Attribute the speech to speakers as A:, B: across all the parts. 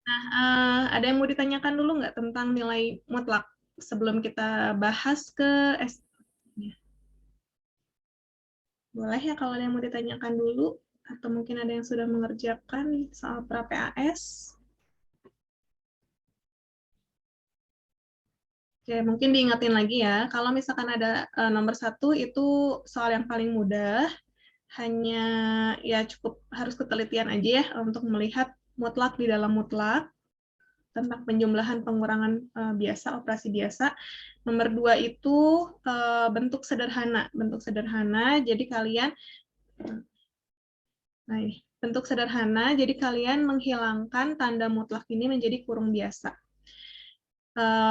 A: Nah, ada yang mau ditanyakan dulu nggak tentang nilai mutlak sebelum kita bahas ke S? Boleh ya kalau ada yang mau ditanyakan dulu, atau mungkin ada yang sudah mengerjakan soal pra PAS. Oke, mungkin diingatin lagi ya, kalau misalkan ada nomor 1 itu soal yang paling mudah, hanya ya cukup harus ketelitian aja ya untuk melihat mutlak di dalam mutlak, tentang penjumlahan pengurangan biasa, operasi biasa. Nomor 2 itu bentuk sederhana. Bentuk sederhana, jadi kalian, nah ini, bentuk sederhana, jadi kalian menghilangkan tanda mutlak ini menjadi kurung biasa.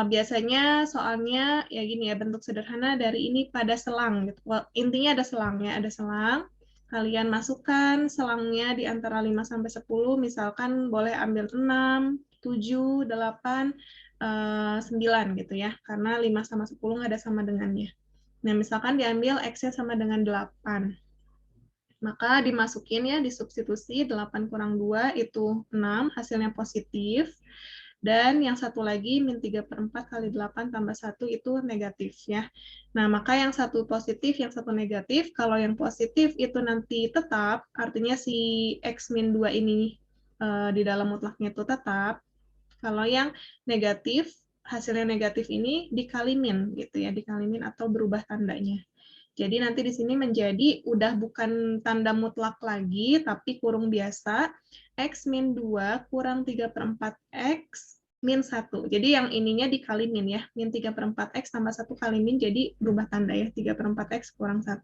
A: Biasanya soalnya ya gini ya, bentuk sederhana dari ini pada selang gitu. Well, intinya ada selangnya, ada selang. Kalian masukkan selangnya di antara 5 sampai 10, misalkan boleh ambil 6, 7, 8, 9 gitu ya. Karena 5 sama 10 nggak ada sama dengannya. Nah, misalkan diambil X-nya sama dengan 8. Maka dimasukin ya, disubstitusi 8 kurang 2 itu 6, hasilnya positif. Dan yang satu lagi, min 3 per 4 kali 8 tambah 1 itu negatif ya. Nah, maka yang satu positif, yang satu negatif. Kalau yang positif itu nanti tetap, artinya si X min 2 ini di dalam mutlaknya itu tetap. Kalau yang negatif, hasilnya negatif ini dikali min gitu ya, dikali min atau berubah tandanya. Jadi nanti di sini menjadi udah bukan tanda mutlak lagi, tapi kurung biasa, X min 2 kurang 3 per 4 X min 1. Jadi yang ininya dikali min ya, min 3 per 4 X tambah 1 kali min, jadi berubah tanda ya, 3 per 4 X kurang 1.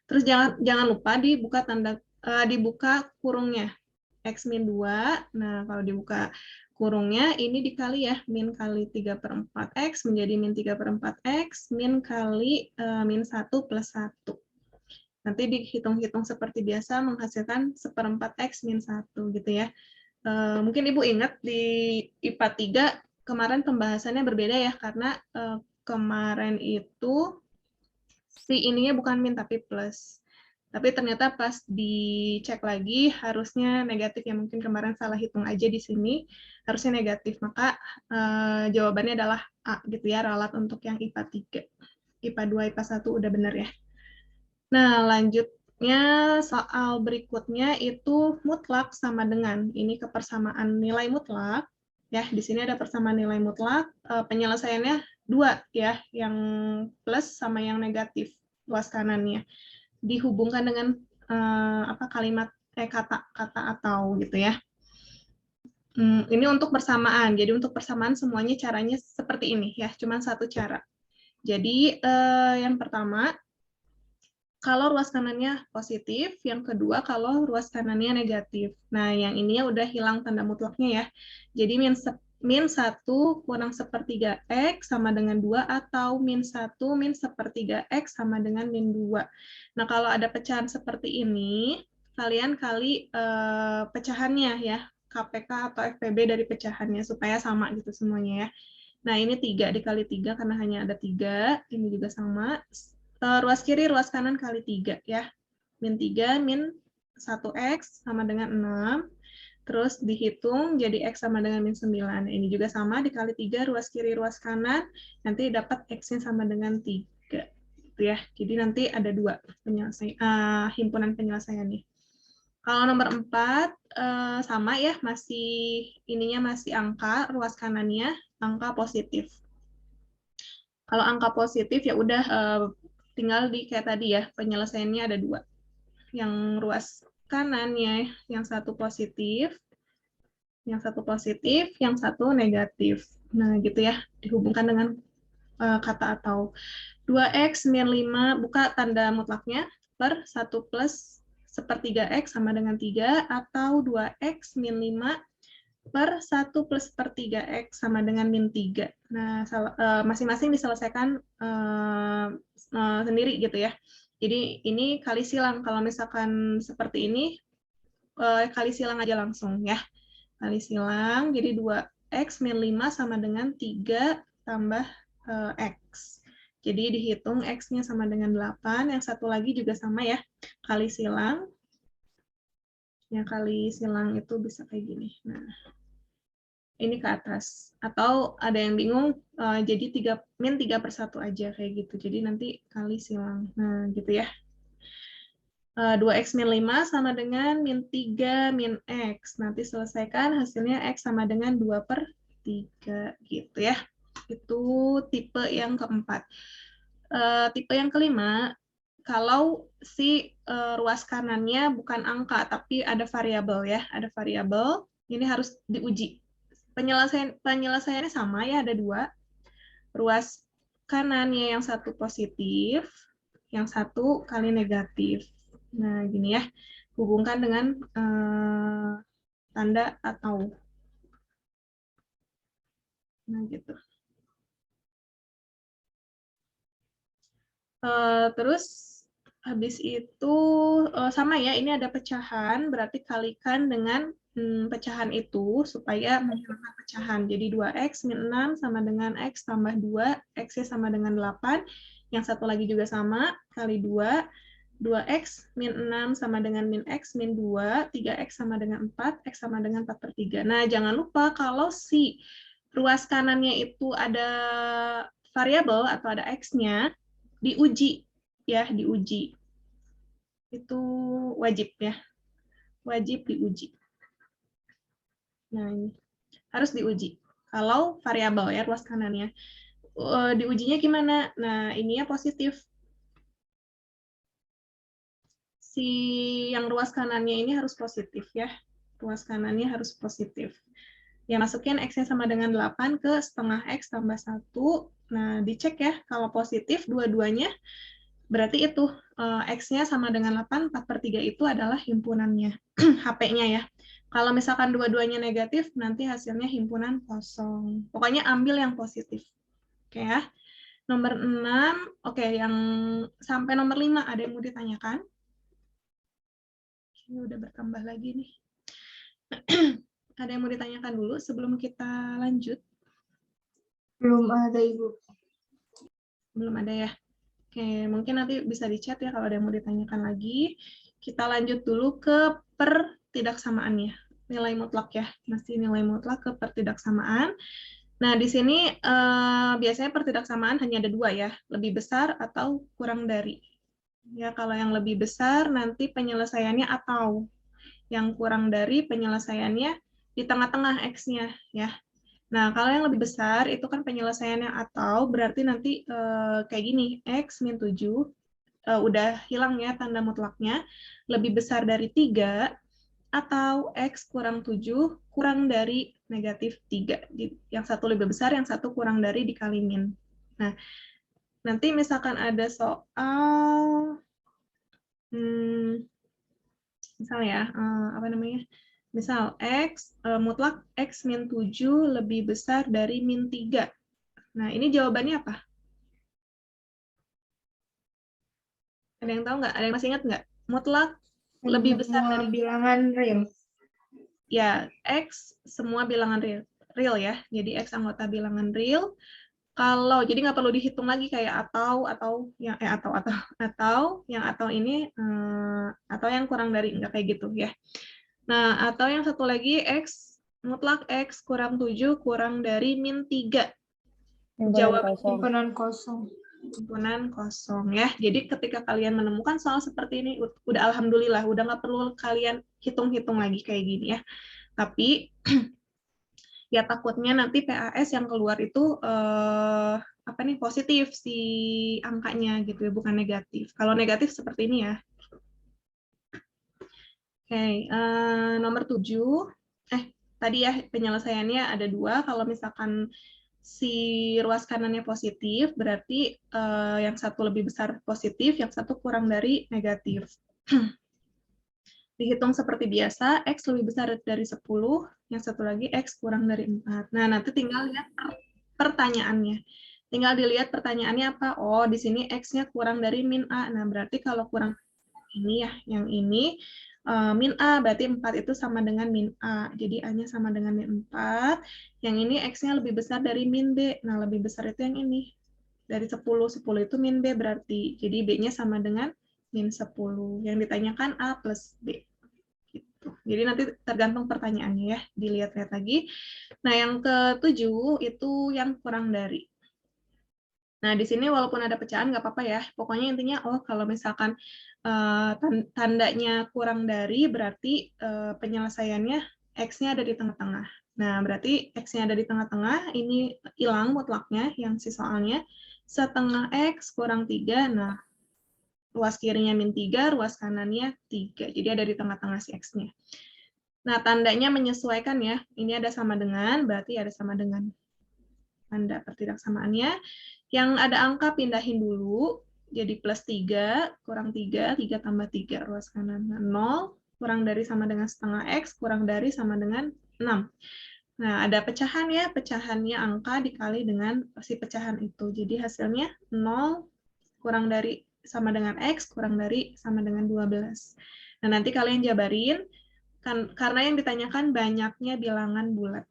A: Terus jangan lupa dibuka tanda, dibuka kurungnya, X min 2. Nah, kalau dibuka kurungnya, ini dikali ya, min kali 3 per 4 X menjadi min 3 per 4 X, min kali min 1 plus 1. Nanti dihitung-hitung seperti biasa, menghasilkan seperempat X min 1 gitu ya. Mungkin Ibu ingat di IPA 3 kemarin pembahasannya berbeda ya, karena kemarin itu si ininya bukan min tapi plus. Tapi ternyata pas dicek lagi harusnya negatif ya, mungkin kemarin salah hitung aja di sini, harusnya negatif. Maka jawabannya adalah A gitu ya, ralat untuk yang IPA 3. IPA 2, IPA 1 udah benar ya. Nah, lanjutnya soal berikutnya itu mutlak sama dengan, ini kepersamaan nilai mutlak. Ya, di sini ada persamaan nilai mutlak, penyelesaiannya dua ya, yang plus sama yang negatif luas kanannya. Dihubungkan dengan apa kalimat kata atau gitu ya. Ini untuk persamaan. Jadi untuk persamaan semuanya caranya seperti ini ya, cuma satu cara. Jadi yang pertama, kalau ruas kanannya positif, yang kedua kalau ruas kanannya negatif. Nah, yang ininya udah hilang tanda mutlaknya ya. Jadi min 1 kurang sepertiga X sama dengan 2, atau min 1 min sepertiga X sama dengan min 2. Nah, kalau ada pecahan seperti ini, kalian kali pecahannya ya, KPK atau FPB dari pecahannya, supaya sama gitu semuanya ya. Nah, ini 3 dikali 3 karena hanya ada 3, ini juga sama. Ruas kiri, ruas kanan kali 3 ya. Min 3, min 1X sama dengan 6. Terus dihitung jadi X sama dengan min 9. Ini juga sama, dikali 3, ruas kiri, ruas kanan. Nanti dapat X-nya sama dengan 3. Gitu ya. Jadi nanti ada 2 himpunan penyelesaian nih. Kalau nomor 4, sama ya, masih ininya masih angka, ruas kanannya angka positif. Kalau angka positif ya udah tinggal di kayak tadi ya, penyelesaiannya ada 2. Yang ruas kanannya yang satu positif, yang satu negatif. Nah, gitu ya, dihubungkan dengan kata atau 2X min 5, buka tanda mutlaknya, per 1 plus sepertiga X sama dengan 3, atau 2X min 5 per 1 plus per 3X sama dengan min 3. Nah, masing-masing diselesaikan sendiri gitu ya. Jadi ini kali silang. Kalau misalkan seperti ini, kali silang aja langsung ya. Kali silang, jadi 2X min 5 sama dengan 3 tambah X. Jadi dihitung X-nya sama dengan 8, yang satu lagi juga sama ya, kali silang. Yang kali silang itu bisa kayak gini. Nah, ini ke atas. Atau ada yang bingung, jadi min 3/1 aja kayak gitu. Jadi nanti kali silang. Nah, gitu ya. 2x min 5 sama dengan min 3 min x. Nanti selesaikan hasilnya x sama dengan 2/3 gitu ya. Itu tipe yang keempat. Tipe yang kelima, kalau si ruas kanannya bukan angka tapi ada variabel ya, ada variabel, ini harus diuji. Penyelesaiannya sama ya, ada dua. Ruas kanannya yang satu positif, yang satu kali negatif. Nah, gini ya, hubungkan dengan tanda atau. Nah, gitu. Terus habis itu sama ya, ini ada pecahan, berarti kalikan dengan pecahan itu supaya menghilangkan pecahan. Jadi 2x min 6 sama dengan x tambah 2, x-nya sama dengan 8, yang satu lagi juga sama, kali 2, 2x min 6 sama dengan min x min 2, 3x sama dengan 4, x sama dengan 4/3. Nah, jangan lupa kalau si ruas kanannya itu ada variabel atau ada x-nya, diuji ya, diuji. Itu wajib ya, wajib diuji. Nah, ini harus diuji. Kalau variabel ya, ruas kanannya. Diujinya gimana? Nah, ininya positif. Si yang ruas kanannya ini harus positif ya. Ruas kanannya harus positif. Yang masukin X-nya sama dengan 8 ke setengah X tambah 1. Nah, dicek ya. Kalau positif dua-duanya, berarti itu X-nya sama dengan 8, 4/3 itu adalah himpunannya, HP-nya ya. Kalau misalkan dua-duanya negatif, nanti hasilnya himpunan kosong. Pokoknya ambil yang positif. Oke ya. Nomor 6, oke, yang sampai nomor 5 ada yang mau ditanyakan? Ini udah bertambah lagi nih. Ada yang mau ditanyakan dulu sebelum kita lanjut?
B: Belum ada, Ibu.
A: Belum ada ya? Oke, mungkin nanti bisa di chat ya kalau ada yang mau ditanyakan lagi. Kita lanjut dulu ke pertidaksamaannya. Nilai mutlak ya, masih nilai mutlak ke pertidaksamaan. Nah, di sini biasanya pertidaksamaan hanya ada dua ya, lebih besar atau kurang dari. Ya, kalau yang lebih besar nanti penyelesaiannya atau, yang kurang dari penyelesaiannya di tengah-tengah X-nya ya. Nah, kalau yang lebih besar itu kan penyelesaiannya atau, berarti nanti kayak gini, X min 7, udah hilang ya tanda mutlaknya, lebih besar dari 3, atau X kurang 7 kurang dari negatif 3. Yang satu lebih besar, yang satu kurang dari dikali min. Nah, nanti misalkan ada soal, misal ya, apa namanya, misal X, mutlak X min 7 lebih besar dari min 3. Nah, ini jawabannya apa? Ada yang tahu nggak? Ada yang masih ingat nggak? Mutlak lebih besar dari
B: bilangan real.
A: Ya, X semua bilangan real ya. Jadi X anggota bilangan real. Kalau jadi nggak perlu dihitung lagi kayak atau yang atau yang atau ini atau yang kurang dari, nggak kayak gitu ya. Nah, atau yang satu lagi X mutlak X kurang 7 kurang dari min 3. Jawab
B: Himpunan kosong.
A: himpunan kosong ya. Jadi ketika kalian menemukan soal seperti ini, udah alhamdulillah, udah nggak perlu kalian hitung-hitung lagi kayak gini ya. Tapi ya takutnya nanti PAS yang keluar itu apa nih, positif si angkanya gitu ya, bukan negatif. Kalau negatif seperti ini ya. Oke, nomor 7. Tadi ya penyelesaiannya ada dua. Kalau misalkan si ruas kanannya positif, berarti yang satu lebih besar positif, yang satu kurang dari negatif. Dihitung seperti biasa, X lebih besar dari 10, yang satu lagi X kurang dari 4. Nah, nanti tinggal lihat pertanyaannya. Tinggal dilihat pertanyaannya apa. Oh, di sini X-nya kurang dari min A. Nah, berarti kalau kurang ini ya, yang ini min A, berarti 4 itu sama dengan min A. Jadi A-nya sama dengan min 4. Yang ini X-nya lebih besar dari min B. Nah, lebih besar itu yang ini. Dari 10. 10 itu min B berarti. Jadi B-nya sama dengan min 10. Yang ditanyakan A plus B. Gitu. gitu. Jadi nanti tergantung pertanyaannya ya, dilihat-lihat lagi. Nah, yang ketujuh itu yang kurang dari. Nah, di sini walaupun ada pecahan nggak apa-apa ya. Pokoknya intinya, oh kalau misalkan tandanya kurang dari, berarti penyelesaiannya X-nya ada di tengah-tengah. Nah, berarti X-nya ada di tengah-tengah, ini hilang mutlaknya yang si soalnya. Setengah X kurang 3, nah ruas kirinya min 3, ruas kanannya 3. Jadi ada di tengah-tengah si X-nya. Nah, tandanya menyesuaikan ya. Ini ada sama dengan, berarti ada sama dengan. Tanda pertidaksamaannya. Yang ada angka pindahin dulu, jadi plus 3, kurang 3, 3 tambah 3, ruas kanan 0, kurang dari sama dengan setengah X, kurang dari sama dengan 6. Nah, ada pecahan ya, pecahannya angka dikali dengan si pecahan itu. Jadi hasilnya 0 kurang dari sama dengan X, kurang dari sama dengan 12. Nah, nanti kalian jabarin, kan, karena yang ditanyakan banyaknya bilangan bulat.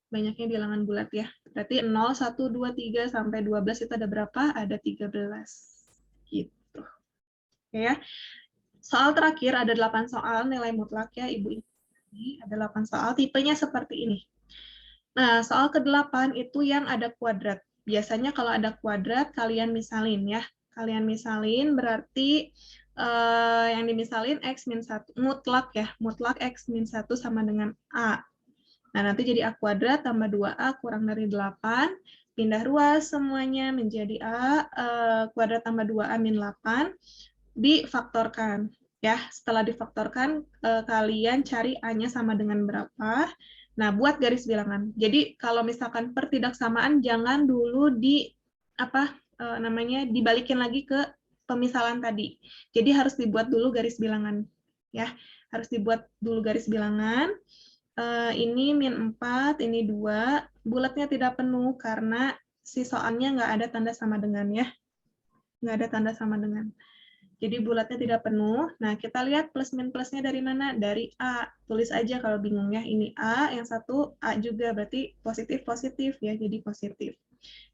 A: Banyaknya bilangan bulat ya. Berarti 0, 1, 2, 3, sampai 12 itu ada berapa? Ada 13. Gitu. Oke ya. Soal terakhir ada 8 soal nilai mutlak ya Ibu. Ini ada 8 soal, tipenya seperti ini. Nah, soal ke-8 itu yang ada kuadrat. Biasanya kalau ada kuadrat, kalian misalin ya. Kalian misalin berarti yang dimisalin X min 1. Mutlak ya. Mutlak X min 1 sama dengan A. Nah, nanti jadi A kuadrat tambah 2A kurang dari 8. Pindah ruas semuanya menjadi A kuadrat tambah 2A min 8. Difaktorkan. Ya, setelah difaktorkan, kalian cari A-nya sama dengan berapa. Nah, buat garis bilangan. Jadi, kalau misalkan pertidaksamaan, jangan dulu dibalikin lagi ke pemisalan tadi. Jadi, harus dibuat dulu garis bilangan. Ya, harus dibuat dulu garis bilangan. Ini min 4, ini 2. Bulatnya tidak penuh karena si soalnya nggak ada tanda sama dengan ya. Nggak ada tanda sama dengan. Jadi bulatnya tidak penuh. Nah, kita lihat plus min plusnya dari mana? Dari A. Tulis aja kalau bingung ya. Ini A, yang satu A juga. Berarti positif-positif ya, jadi positif.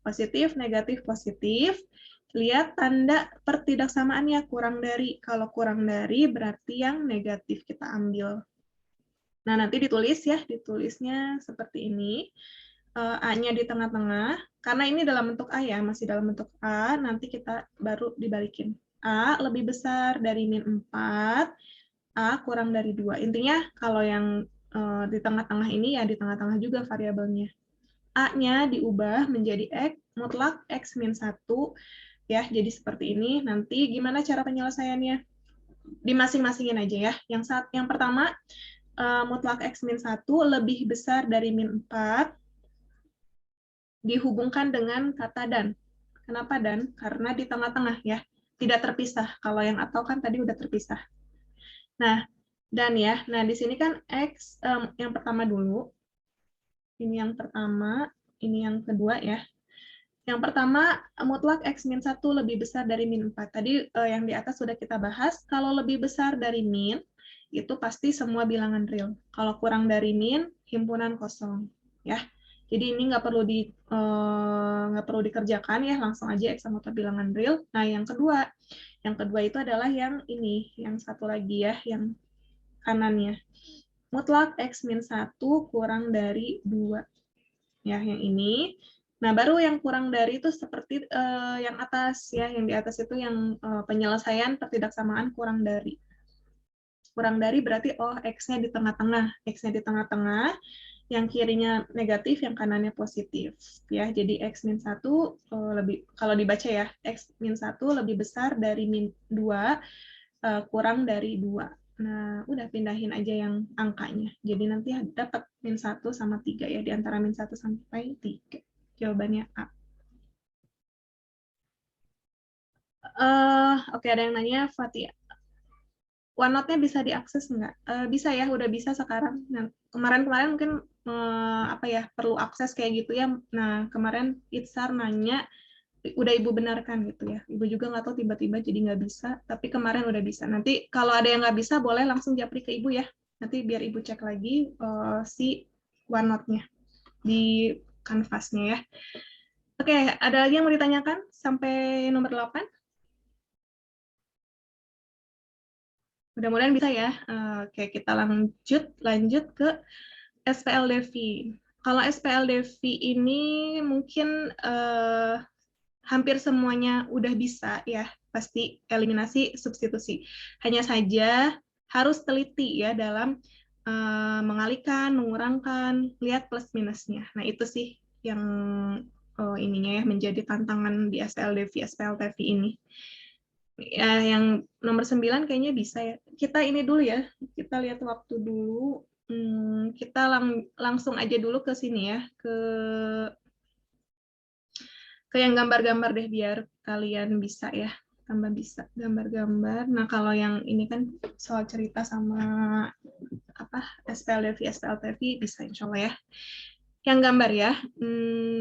A: Positif, negatif, positif. Lihat tanda pertidaksamaannya kurang dari. Kalau kurang dari berarti yang negatif kita ambil. Nah, nanti ditulis ya, ditulisnya seperti ini. A-nya di tengah-tengah, karena ini dalam bentuk A ya, masih dalam bentuk A, nanti kita baru dibalikin. A lebih besar dari min 4, A kurang dari 2. Intinya kalau yang di tengah-tengah ini ya di tengah-tengah juga variabelnya. A-nya diubah menjadi X, mutlak X min 1, ya, jadi seperti ini. Nanti gimana cara penyelesaiannya? Di masing-masingin aja ya. Yang pertama, mutlak X min 1 lebih besar dari min 4, dihubungkan dengan kata dan. Kenapa dan? Karena di tengah-tengah ya, tidak terpisah. Kalau yang atau kan tadi udah terpisah. Nah, dan ya, nah di sini kan X yang pertama dulu, ini yang pertama, ini yang kedua ya. Yang pertama, mutlak X min 1 lebih besar dari min 4. Tadi yang di atas sudah kita bahas, kalau lebih besar dari min, itu pasti semua bilangan real. Kalau kurang dari min, himpunan kosong. Ya, jadi ini nggak perlu dikerjakan ya, langsung aja X sama bilangan real. Nah, yang kedua itu adalah yang ini, yang satu lagi ya, yang kanannya. Mutlak X min 1 kurang dari 2. Ya, yang ini. Nah, baru yang kurang dari itu seperti yang atas ya, yang di atas itu yang penyelesaian pertidaksamaan kurang dari. Kurang dari berarti oh X-nya di tengah-tengah. X-nya di tengah-tengah, yang kirinya negatif, yang kanannya positif. Ya, jadi X min 1 lebih, kalau dibaca ya, X min 1 lebih besar dari min 2, kurang dari 2. Nah, udah pindahin aja yang angkanya. Jadi nanti dapat min 1 sama 3 ya, di antara min 1 sampai 3. Jawabannya A. Oke, ada yang nanya, Fatia. OneNote-nya bisa diakses nggak? Bisa ya, udah bisa sekarang. Nah, kemarin-kemarin mungkin perlu akses kayak gitu ya. Nah, kemarin Itsar nanya, udah Ibu benarkan gitu ya. Ibu juga nggak tahu tiba-tiba jadi nggak bisa, tapi kemarin udah bisa. Nanti kalau ada yang nggak bisa, boleh langsung japri ke Ibu ya. Nanti biar Ibu cek lagi si OneNote-nya di kanvasnya ya. Oke, ada lagi yang mau ditanyakan sampai nomor 8? Mudah-mudahan bisa ya. Oke, kita lanjut ke SPLDV. Kalau SPLDV ini mungkin hampir semuanya udah bisa ya, pasti eliminasi substitusi. Hanya saja harus teliti ya dalam mengalihkan, mengurangkan, lihat plus minusnya. Nah, itu sih yang ininya ya menjadi tantangan di SPLTV ini. Ya, yang nomor 9 kayaknya bisa ya. Kita ini dulu ya, kita lihat waktu dulu. Kita langsung aja dulu ke sini ya, ke yang gambar-gambar deh biar kalian bisa ya, tambah bisa gambar-gambar. Nah, kalau yang ini kan soal cerita sama apa SPLTV bisa insya Allah ya. Yang gambar ya,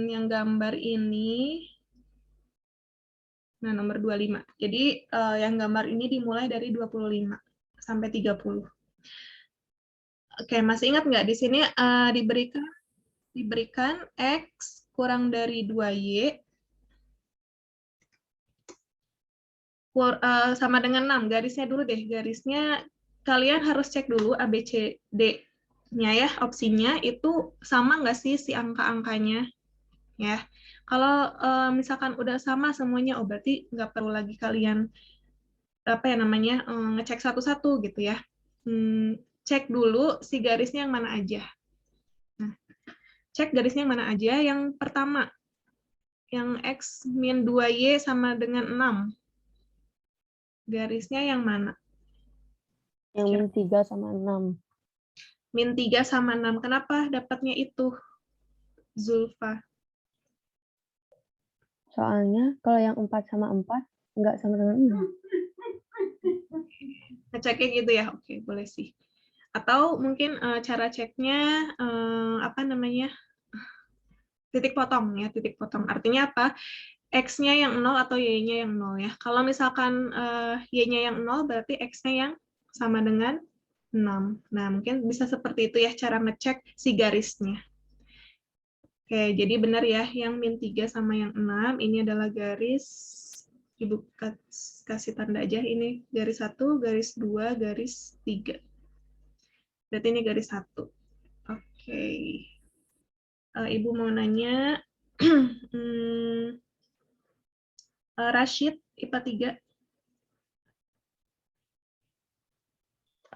A: yang gambar ini, nah nomor 25. Jadi yang gambar ini dimulai dari 25 sampai 30. Oke, masih ingat nggak di sini diberikan X kurang dari 2Y sama dengan 6. Garisnya dulu deh. Garisnya kalian harus cek dulu ABCD-nya ya, opsinya itu sama nggak sih si angka-angkanya ya. Kalau misalkan udah sama semuanya, oh berarti nggak perlu lagi kalian apa ya namanya ngecek satu-satu gitu ya. Cek dulu si garisnya yang mana aja. Nah, cek garisnya yang mana aja. Yang pertama, yang X min 2Y sama dengan 6. Garisnya yang mana?
C: Yang min 3 sama 6.
A: Min 3 sama 6. Kenapa dapatnya itu, Zulfa?
C: Soalnya kalau yang 4 sama 4 nggak sama dengan 6.
A: Ngeceknya gitu ya? Oke, boleh sih. Atau mungkin cara ceknya apa namanya? Titik potong ya, titik potong. Artinya apa? X-nya yang 0 atau Y-nya yang 0 ya. Kalau misalkan Y-nya yang 0 berarti X-nya yang sama dengan 6. Nah, mungkin bisa seperti itu ya cara ngecek si garisnya. Oke, jadi benar ya, yang min 3 sama yang 6, ini adalah garis, Ibu kasih tanda aja, ini garis 1, garis 2, garis 3. Berarti ini garis 1. Oke. Ibu mau nanya, Rashid, IPA 3.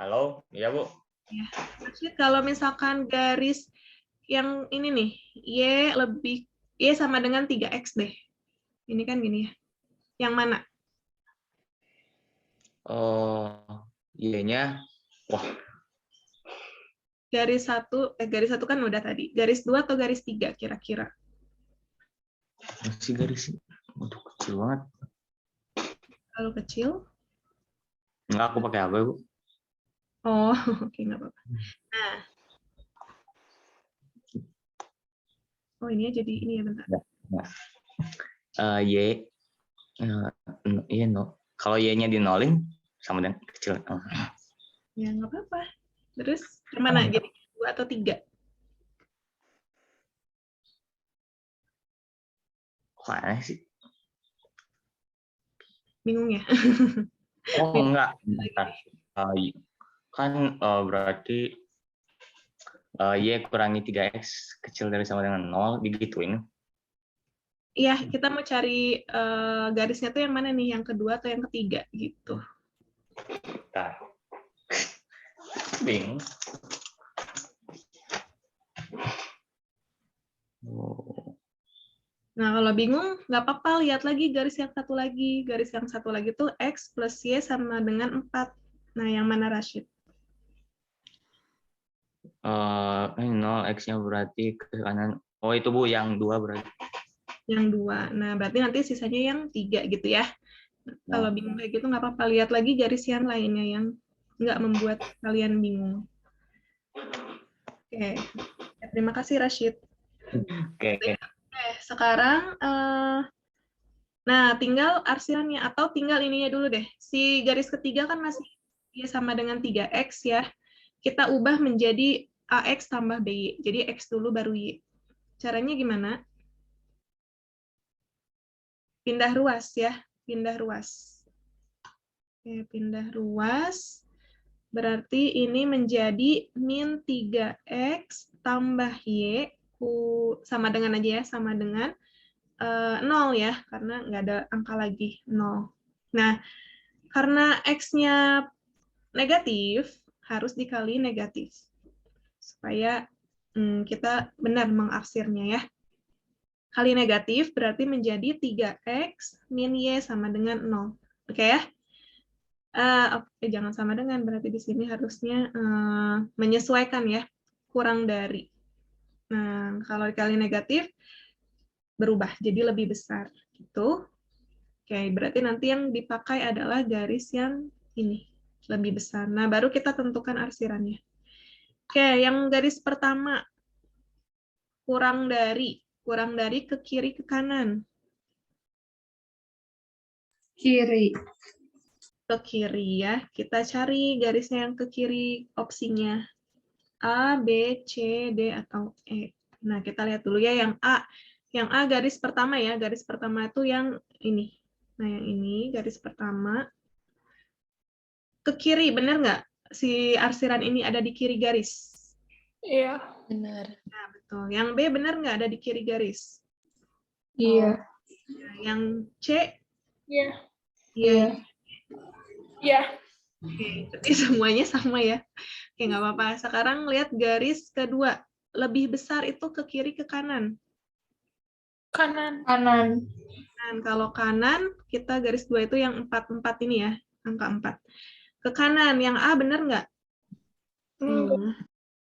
D: Halo, iya Bu.
A: Ya. Rashid, kalau misalkan garis yang ini nih, Y sama dengan 3X deh. Ini kan gini ya. Yang mana?
D: Y-nya, wah,
A: Garis 1 kan udah tadi. Garis 2 atau garis 3 kira-kira?
D: masih garis, waduh kecil banget.
A: Kalau kecil?
D: Enggak, aku pakai HP Bu.
A: Oh, oke, nggak apa-apa. Nah. Oh, ini jadi ini ya, bentar.
D: Y, iya no. Kalau Y-nya dinolin, sama dengan kecil.
A: Ya, nggak apa-apa. Terus, gimana? Jadi 2 atau 3?
D: Kok aneh sih?
A: Bingung ya?
D: Oh, enggak. Kan berarti Y kurangi 3X kecil dari sama dengan 0, digituin.
A: Iya, kita mau cari garisnya tuh yang mana nih? Yang kedua atau yang ketiga gitu.
D: Bentar. Bingung.
A: Nah, kalau bingung, nggak apa-apa. Lihat lagi garis yang satu lagi. Garis yang satu lagi tuh X plus Y sama dengan 4. Nah, yang mana, Rashid?
D: Ini 0, X-nya berarti ke kanan. Oh, itu Bu, yang 2 berarti.
A: Yang 2. Nah, berarti nanti sisanya yang 3 gitu ya. Kalau bingung kayak gitu, nggak apa-apa. Lihat lagi garis yang lainnya yang nggak membuat kalian bingung. Oke. Ya, terima kasih, Rashid.
D: Oke.
A: Sekarang, nah tinggal arsirannya. Atau tinggal ininya dulu deh. Si garis ketiga kan masih Y sama dengan 3X ya. Kita ubah menjadi AX tambah BY. Jadi X dulu baru Y. Caranya gimana? Pindah ruas ya. Pindah ruas. Oke, pindah ruas. Berarti ini menjadi min 3x tambah y sama dengan aja ya, sama dengan 0 ya, karena nggak ada angka lagi, 0. Nah, karena x-nya negatif, harus dikali negatif. Supaya kita benar mengarsirnya ya. Kali negatif berarti menjadi 3x min y sama dengan 0. Oke ya? Oke, jangan sama dengan, berarti di sini harusnya menyesuaikan ya, kurang dari. Nah, kalau dikali negatif, berubah, jadi lebih besar. Gitu. Oke, berarti nanti yang dipakai adalah garis yang ini, lebih besar. Nah, baru kita tentukan arsirannya. Oke, yang garis pertama, kurang dari ke kiri ke kanan.
B: Kiri.
A: Ke kiri ya, kita cari garisnya yang ke kiri opsinya. A, B, C, D, atau E. Nah, kita lihat dulu ya yang A. Yang A garis pertama ya, garis pertama itu yang ini. Nah, yang ini garis pertama. Ke kiri, benar nggak? Si arsiran ini ada di kiri garis?
E: Iya.
C: Benar.
A: Nah, betul. Yang B benar nggak ada di kiri garis?
B: Iya.
A: Nah, yang C?
E: Iya.
A: Iya.
E: Iya.
A: Oke, berarti semuanya sama ya. Oke, nggak apa-apa. Sekarang lihat garis kedua. Lebih besar itu ke kiri ke kanan.
E: Kanan.
B: Kanan.
A: Dan kalau kanan, kita garis 2 itu yang 4 ini ya, angka 4. Ke kanan, yang A benar nggak?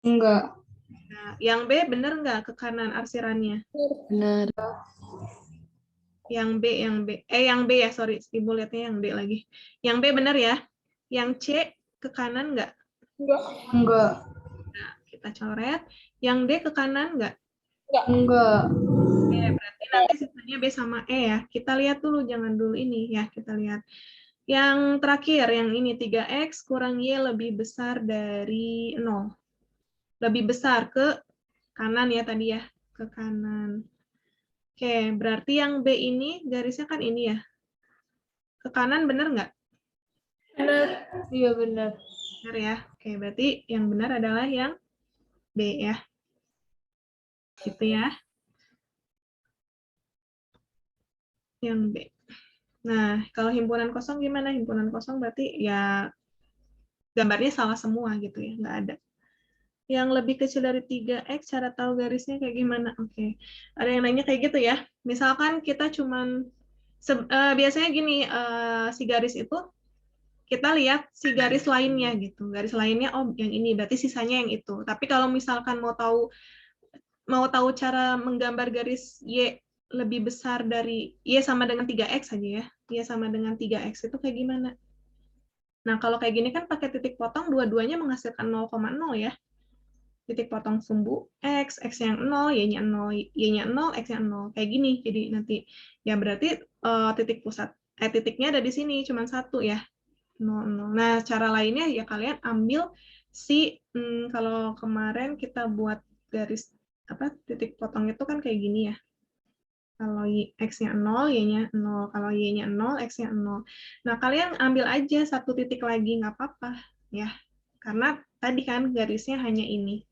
B: Enggak.
A: Nah, yang B benar nggak ke kanan arsirannya?
C: Benar.
A: Yang B ya, sorry, Ibu lihatnya yang D lagi. Yang B benar ya? Yang C ke kanan nggak?
E: Enggak.
B: Enggak.
A: Nah, kita coret. Yang D ke kanan nggak?
B: Enggak.
A: Oke, berarti nanti sisanya B sama E ya. Kita lihat dulu, jangan dulu ini ya, kita lihat. Yang terakhir, yang ini 3x kurang Y lebih besar dari 0. Lebih besar ke kanan ya tadi ya, ke kanan. Oke, berarti yang B ini garisnya kan ini ya. Ke kanan benar nggak?
E: Benar.
B: Iya benar.
A: Benar ya. Oke, berarti yang benar adalah yang B ya. Gitu ya. Yang B. Nah, kalau himpunan kosong gimana? Himpunan kosong berarti ya gambarnya salah semua gitu ya, nggak ada. Yang lebih kecil dari 3x, cara tahu garisnya kayak gimana? Oke. Ada yang nanya kayak gitu ya. Misalkan kita cuman, biasanya gini, si garis itu, kita lihat si garis lainnya gitu. Garis lainnya, oh yang ini, berarti sisanya yang itu. Tapi kalau misalkan mau tahu cara menggambar garis Y lebih besar dari, Y sama dengan 3x aja ya. Y sama dengan 3x itu kayak gimana? Nah, kalau kayak gini kan pakai titik potong, dua-duanya menghasilkan 0,0 ya. Titik potong sumbu X, X yang 0, Y-nya 0, Y-nya 0, X-nya 0. Kayak gini. Jadi nanti, ya berarti titiknya ada di sini, cuma satu ya. 0, 0. Nah, cara lainnya ya kalian ambil kalau kemarin kita buat garis, titik potong itu kan kayak gini ya. Kalau X-nya 0, Y-nya 0. Kalau Y-nya 0, X-nya 0. Nah, kalian ambil aja satu titik lagi, nggak apa-apa. Ya, karena tadi kan garisnya hanya ini.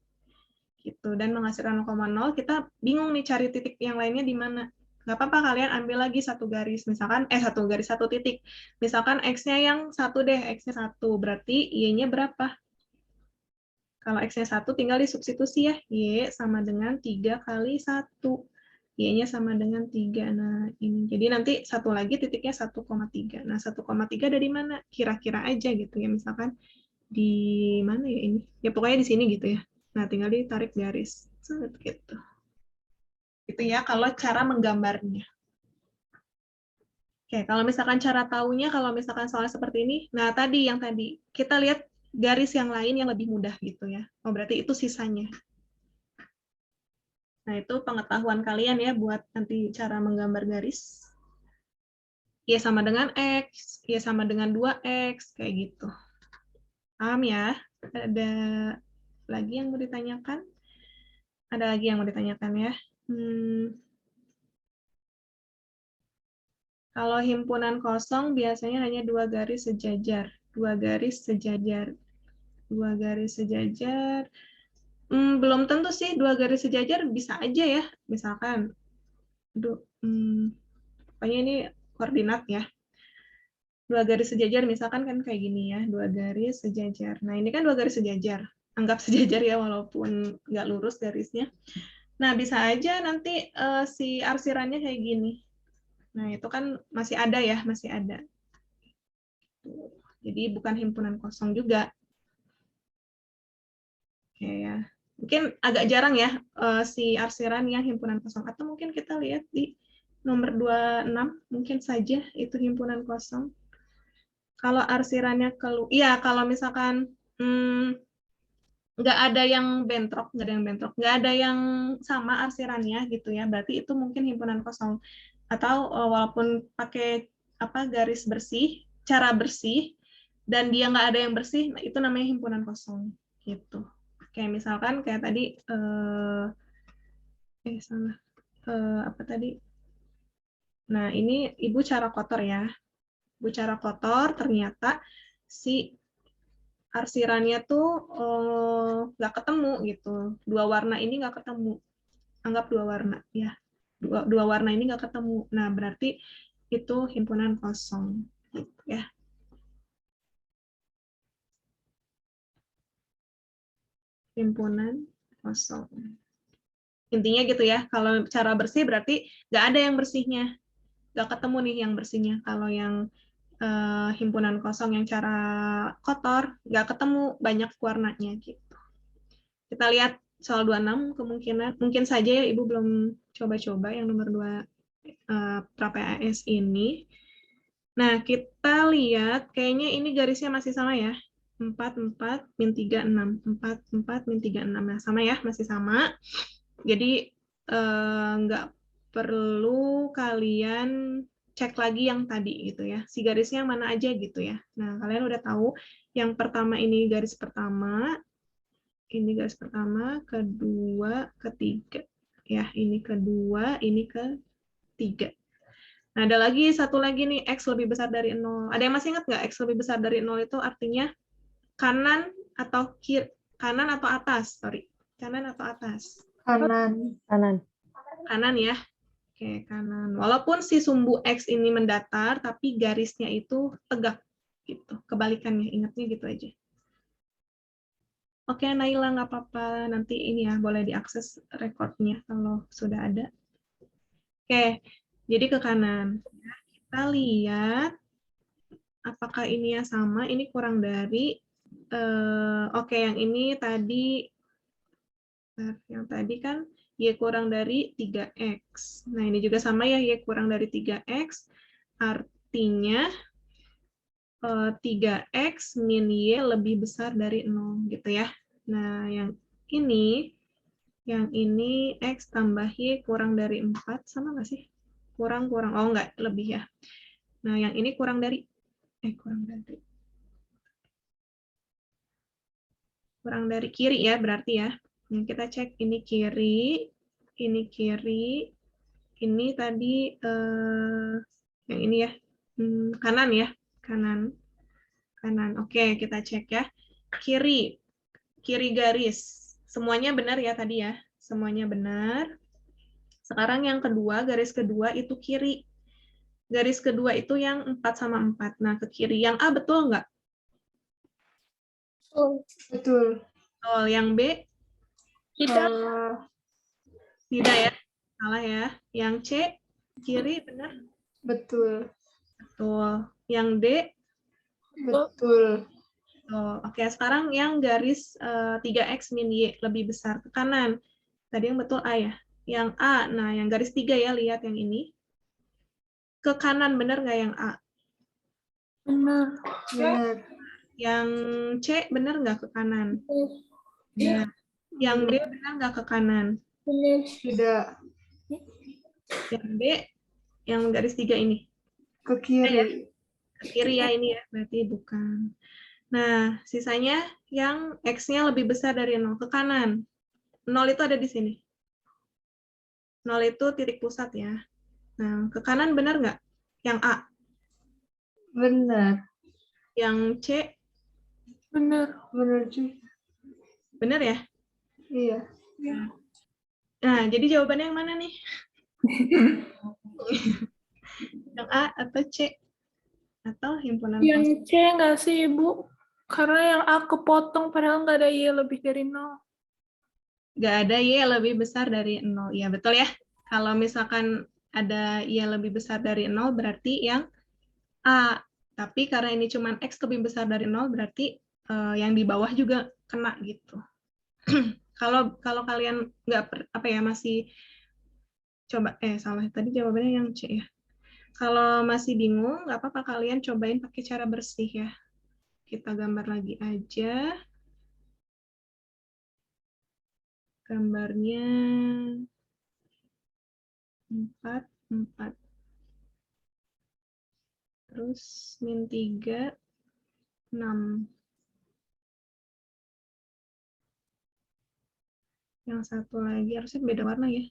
A: Gitu. Dan menghasilkan 0,0, kita bingung nih cari titik yang lainnya di mana. Nggak apa-apa, kalian ambil lagi satu garis. Misalkan, satu titik. Misalkan X-nya yang 1 deh, X-nya 1. Berarti Y-nya berapa? Kalau X-nya 1 tinggal disubstitusi ya. Y sama dengan 3 kali 1. Y-nya sama dengan 3. Nah, ini. Jadi nanti satu lagi titiknya 1,3. Nah, 1,3 dari mana? Kira-kira aja gitu ya. Misalkan di mana ya ini? Ya pokoknya di sini gitu ya. Nah, tinggal ditarik garis. Gitu. Itu ya kalau cara menggambarnya. Oke, kalau misalkan cara taunya, kalau misalkan soal seperti ini, nah tadi kita lihat garis yang lain yang lebih mudah gitu ya. Oh, berarti itu sisanya. Nah, itu pengetahuan kalian ya buat nanti cara menggambar garis. Y sama dengan X, Y sama dengan 2X, kayak gitu. Paham ya? Ada lagi yang mau ditanyakan? Ada lagi yang mau ditanyakan ya? Kalau himpunan kosong biasanya hanya 2 garis sejajar. 2 garis sejajar. 2 garis sejajar. Belum tentu sih 2 garis sejajar, bisa aja ya. Misalkan, pokoknya ini koordinat ya. 2 garis sejajar, misalkan kan kayak gini ya, 2 garis sejajar. Nah, ini kan 2 garis sejajar. Anggap sejajar ya, walaupun nggak lurus garisnya. Nah, bisa aja nanti si arsirannya kayak gini. Nah, itu kan masih ada ya, masih ada. Jadi bukan himpunan kosong juga. Oke ya. Mungkin agak jarang ya si arsiran yang himpunan kosong. Atau mungkin kita lihat di nomor 26, mungkin saja itu himpunan kosong. Kalau arsirannya iya, kalau misalkan nggak ada yang bentrok, nggak ada yang sama arsirannya gitu ya, berarti itu mungkin himpunan kosong. Atau walaupun pakai garis bersih, cara bersih, dan dia nggak ada yang bersih, nah itu namanya himpunan kosong gitu. Kayak misalkan kayak tadi apa tadi? Nah, ini Ibu cara kotor ya. Ibu cara kotor, ternyata si arsirannya tuh nggak ketemu gitu. 2 warna ini nggak ketemu. Anggap 2 warna ya. Dua warna ini nggak ketemu. Nah, berarti itu himpunan kosong gitu ya. Himpunan kosong. Intinya gitu ya. Kalau cara bersih berarti nggak ada yang bersihnya. Nggak ketemu nih yang bersihnya. Kalau yang himpunan kosong yang cara kotor, nggak ketemu banyak warnanya gitu. Kita lihat soal 26 kemungkinan, mungkin saja ya Ibu belum coba-coba yang nomor 2 pra-PAS ini. Nah, kita lihat kayaknya ini garisnya masih sama ya. 4, 4, min 3, 6. 4, 4, min 3, 6. Nah, sama ya, masih sama. Jadi, nggak perlu kalian cek lagi yang tadi gitu ya. Si garisnya mana aja gitu ya. Nah, kalian udah tahu yang pertama ini garis pertama, ini garis pertama, kedua, ketiga. Ya, ini kedua, ini ketiga. Nah, ada lagi satu lagi nih, X lebih besar dari 0. Ada yang masih ingat nggak X lebih besar dari 0 itu artinya kanan atau kiri? Kanan atau atas? Sorry. Kanan atau atas?
B: Kanan.
C: Kanan.
A: Kanan ya. Oke, kanan. Walaupun si sumbu X ini mendatar, tapi garisnya itu tegak. Gitu. Kebalikannya, ingatnya gitu aja. Oke, Naila, nggak apa-apa. Nanti ini ya, boleh diakses rekodnya kalau sudah ada. Oke, jadi ke kanan. Kita lihat apakah ini ya sama. Ini kurang dari, oke, yang ini tadi, yang tadi kan Y kurang dari 3X. Nah, ini juga sama ya, Y kurang dari 3X. Artinya 3X min Y lebih besar dari 0 gitu ya. Nah, yang ini X tambah Y kurang dari 4, sama nggak sih? Kurang, oh nggak, lebih ya. Nah, yang ini kurang dari kiri ya, berarti ya. Nah, kita cek ini kiri, ini tadi yang ini ya, kanan ya, kanan. Oke, kita cek ya. Kiri garis. Semuanya benar ya tadi ya, semuanya benar. Sekarang yang kedua, garis kedua itu kiri. Garis kedua itu yang 4 sama 4. Nah, ke kiri. Yang A betul nggak?
B: Betul.
A: Betul. Yang B?
E: Tidak.
A: Tidak ya. Salah ya. Yang C? Kiri, benar?
B: Betul.
A: Betul. Yang D?
B: Betul.
A: Oke, sekarang yang garis 3X min Y lebih besar ke kanan. Tadi yang betul A ya. Yang A, nah yang garis 3 ya, lihat yang ini. Ke kanan benar nggak yang A?
E: Benar.
B: Benar.
A: Yang C benar nggak ke kanan? Benar. Yang D benar nggak ke kanan?
E: Benar.
B: Tidak.
A: Yang D, yang garis 3 ini?
B: Ke kiri.
A: Ke kiri ya ini ya, berarti bukan. Nah, sisanya yang X-nya lebih besar dari 0, ke kanan. 0 itu ada di sini. 0 itu titik pusat ya. Nah, ke kanan benar nggak? Yang A.
B: Benar.
A: Yang C.
E: Bener.
B: Benar juga.
A: Bener ya?
B: Iya.
A: Nah, jadi jawabannya yang mana nih? Yang A atau C? Atau himpunan kosong?
E: Yang C nggak sih, Ibu? Karena yang A kepotong padahal nggak ada Y lebih dari 0.
A: Nggak ada Y lebih besar dari 0. Ya, betul ya. Kalau misalkan ada Y lebih besar dari 0, berarti yang A. Tapi karena ini cuma X lebih besar dari 0, berarti yang di bawah juga kena gitu. Kalau kalian nggak masih coba salah tadi jawabannya yang C ya. Kalau masih bingung, nggak apa-apa, kalian cobain pakai cara bersih ya. Kita gambar lagi aja. Gambarnya 4, 4. Terus min 3, 6. Yang satu lagi harusnya beda warna ya.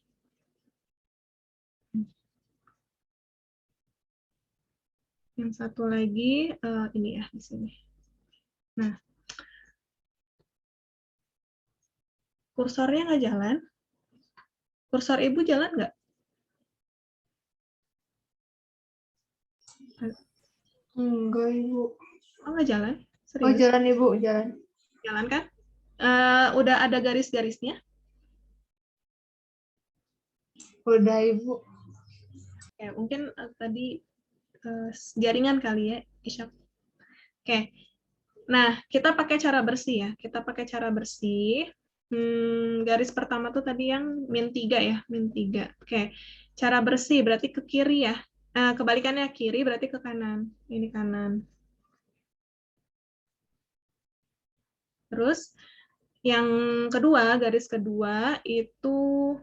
A: Yang satu lagi ini ya di sini. Nah, kursornya nggak jalan. Kursor ibu jalan nggak?
B: Enggak, Ibu.
A: Oh, nggak jalan?
B: Oh,
A: Serius?
B: jalan, Ibu, jalan.
A: Jalan kan? Udah ada garis-garisnya?
B: Udah, Ibu.
A: Ya, mungkin tadi jaringan kali ya, Isyak. Oke. Nah, kita pakai cara bersih ya. Kita pakai cara bersih. Garis pertama tuh tadi yang min 3 ya, min 3. Oke. Cara bersih berarti ke kiri ya. Kebalikannya kiri berarti ke kanan. Ini kanan. Terus yang kedua, garis kedua itu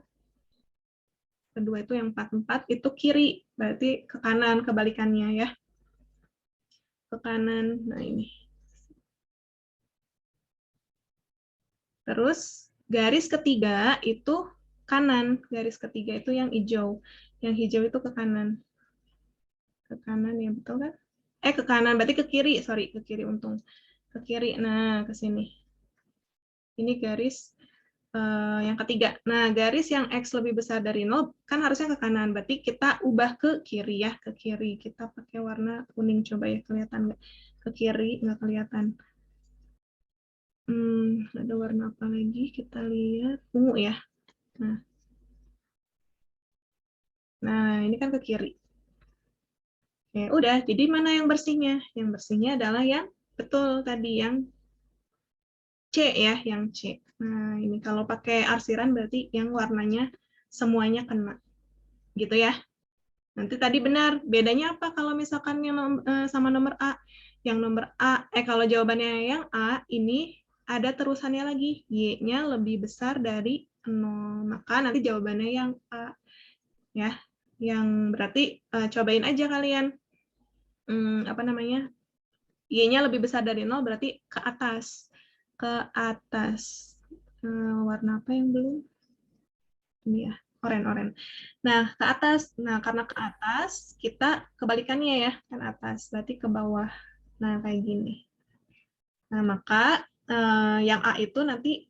A: yang 44 itu kiri, berarti ke kanan, kebalikannya ya. Ke kanan. Nah, ini. Terus garis ketiga itu kanan, garis ketiga itu yang hijau. Yang hijau itu ke kanan. Ke kanan ya, betul kan? Ke kanan, berarti ke kiri, sorry, ke kiri untung. Ke kiri, nah ke sini. Ini garis yang ketiga. Nah, garis yang X lebih besar dari 0 kan harusnya ke kanan, berarti kita ubah ke kiri ya, ke kiri. Kita pakai warna kuning, coba ya, kelihatan nggak? Ke kiri, nggak kelihatan. Ada warna apa lagi? Kita lihat ungu ya. Nah, ini kan ke kiri. Ya, udah, jadi mana yang bersihnya? Yang bersihnya adalah yang betul tadi, yang C ya, yang C. Nah, ini kalau pakai arsiran berarti yang warnanya semuanya kena. Gitu ya. Nanti tadi benar, bedanya apa kalau misalkan yang sama nomor A? Yang nomor A, kalau jawabannya yang A, ini ada terusannya lagi. Y-nya lebih besar dari 0. Maka nanti jawabannya yang A. Ya, yang berarti cobain aja kalian. Apa namanya? Y-nya lebih besar dari 0 berarti ke atas. Ke atas. Warna apa yang belum? Ini ya, oranye. Nah, ke atas. Nah, karena ke atas, kita kebalikannya ya, kan atas. Berarti ke bawah. Nah, kayak gini. Nah, maka yang A itu nanti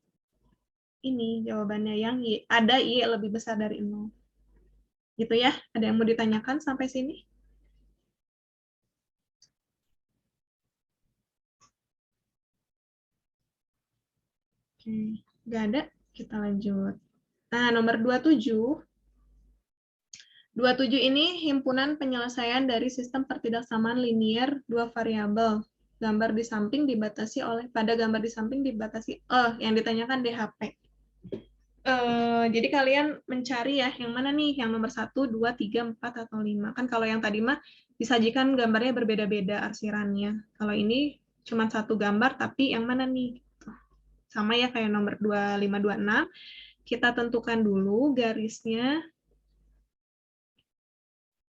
A: ini jawabannya yang Y. Ada Y lebih besar dari 0. Gitu ya. Ada yang mau ditanyakan sampai sini? Oke, nggak ada. Kita lanjut. Nah, nomor 27. 27 ini himpunan penyelesaian dari sistem pertidaksamaan linier dua variabel. Gambar di samping dibatasi pada gambar di samping dibatasi yang ditanyakan DHP. Jadi kalian mencari ya, yang mana nih? Yang nomor 1, 2, 3, 4, atau 5. Kan kalau yang tadi mah disajikan gambarnya berbeda-beda arsirannya. Kalau ini cuma satu gambar, tapi yang mana nih? Sama ya kayak nomor 25, 26. Kita tentukan dulu garisnya.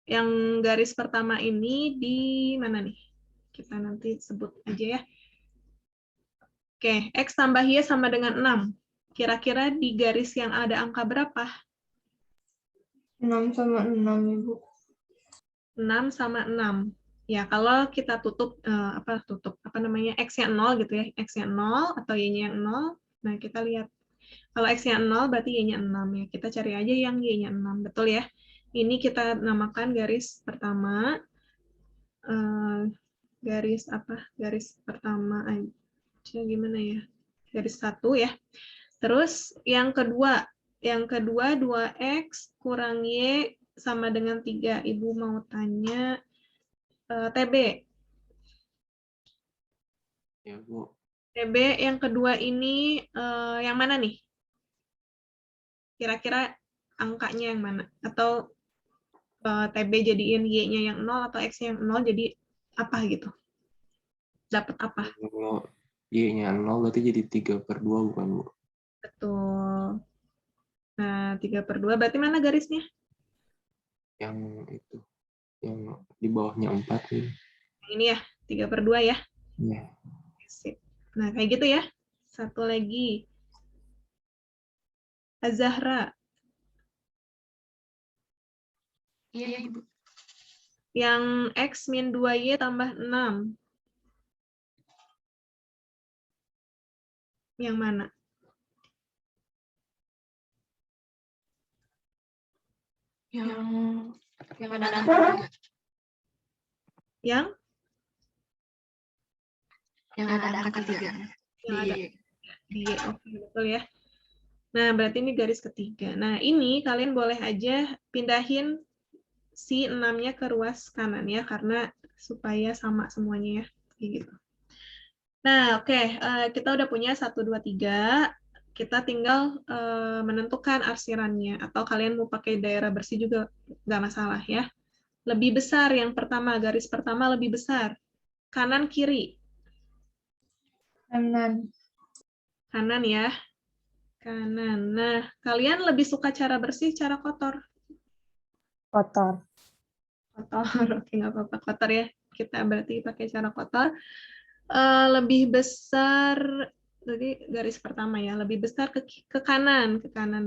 A: Yang garis pertama ini di mana nih? Kita nanti sebut aja ya. Oke, X tambah Y sama dengan 6. Kira-kira di garis yang ada angka berapa?
B: 6 sama 6, Ibu.
A: 6 sama 6. Ya, kalau kita tutup apa namanya X-nya 0 gitu ya, X-nya 0 atau Y-nya yang 0. Nah, kita lihat kalau X-nya 0 berarti Y-nya 6 ya. Kita cari aja yang Y-nya 6, betul ya. Ini kita namakan garis pertama. Garis apa? Garis pertama aja gimana ya? Garis 1 ya. Terus yang kedua 2X kurang Y sama dengan 3. Ibu mau tanya TB.
F: Ya, Bu.
A: TB yang kedua ini yang mana nih? Kira-kira angkanya yang mana? Atau TB jadiin Y-nya yang 0 atau X-nya yang 0 jadi apa gitu? Dapat apa?
F: Kalau Y-nya 0 berarti jadi 3/2 bukan, Bu?
A: Betul. Nah, 3/2 berarti mana garisnya?
F: Yang itu. Yang di bawahnya 4 nih.
A: Ini ya, 3/2 ya.
F: Iya.
A: Sip. Nah, kayak gitu ya. Satu lagi. Azahra.
B: Iya, Ibu.
A: Yang X min 2Y tambah 6. Yang mana?
B: Yang ada angka 3.
A: Yang?
B: Yang ada angka 3.
A: Yang ada di Y. Oke, betul ya. Nah, berarti ini garis ketiga. Nah, ini kalian boleh aja pindahin si 6-nya ke ruas kanan ya, karena supaya sama semuanya ya. Kayak gitu. Nah, oke. Kita udah punya 1, 2, 3. Kita tinggal menentukan arsirannya. Atau kalian mau pakai daerah bersih juga nggak masalah ya. Lebih besar yang pertama, garis pertama lebih besar. Kanan, kiri.
B: Kanan.
A: Kanan ya. Kanan. Nah, kalian lebih suka cara bersih, cara kotor?
C: Kotor.
A: Kotor, oke nggak apa-apa kotor ya. Kita berarti pakai cara kotor. Lebih besar, jadi garis pertama ya, lebih besar ke kanan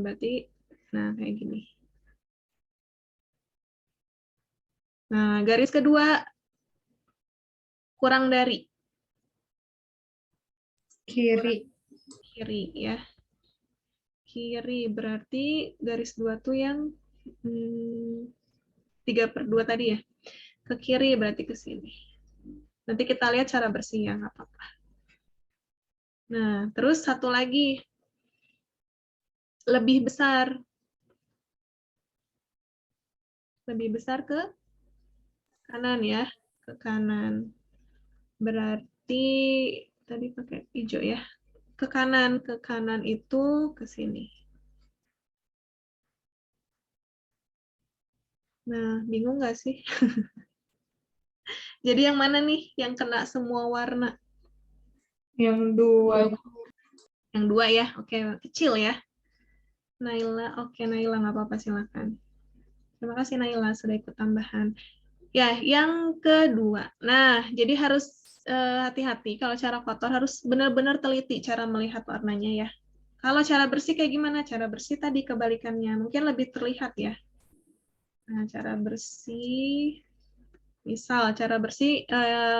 A: berarti, nah kayak gini. Nah, garis kedua kurang dari
B: Kiri.
A: kiri ya. Kiri berarti garis 2 tuh yang 3/2 tadi ya. Ke kiri berarti ke sini. Nanti kita lihat cara bersihnya, nggak apa-apa. Nah, terus satu lagi. Lebih besar. Lebih besar ke kanan ya. Ke kanan. Berarti tadi pakai hijau ya. Ke kanan itu ke sini. Nah, bingung nggak sih? Jadi yang mana nih yang kena semua warna?
B: Yang 2.
A: Yang 2 ya, oke, kecil ya. Naila, oke Naila, nggak apa-apa, silakan. Terima kasih Naila, sudah ikut tambahan. Ya, yang kedua. Nah, jadi harus hati-hati kalau cara kotor harus benar-benar teliti cara melihat warnanya ya. Kalau cara bersih kayak gimana? Cara bersih tadi kebalikannya, mungkin lebih terlihat ya. Nah, cara bersih, misal cara bersih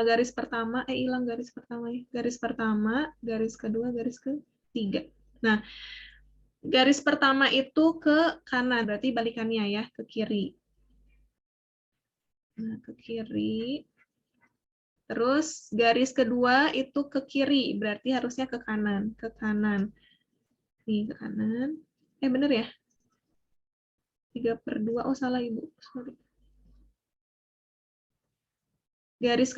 A: garis pertama, hilang garis pertama ya. Garis pertama, garis kedua, garis ketiga. Nah, garis pertama itu ke kanan, berarti balikannya ya, ke kiri. Nah, ke kiri. Terus garis kedua itu ke kiri, berarti harusnya ke kanan. Ke kanan. Nih, ke kanan. Bener ya? 3/2. Oh, salah Ibu. Sorry. Garis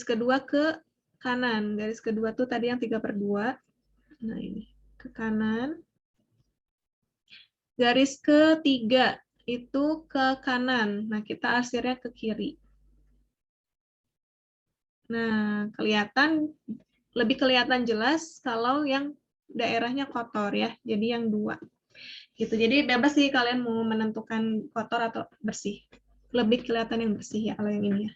A: kedua ke kanan. Garis kedua tuh tadi yang 3/2. Nah, ini. Ke kanan. Garis ketiga itu ke kanan. Nah, kita arsirnya ke kiri. Nah, lebih kelihatan jelas kalau yang daerahnya kotor ya. Jadi yang 2. Gitu. Jadi bebas sih kalian mau menentukan kotor atau bersih. Lebih kelihatan yang bersih ya kalau yang ini ya.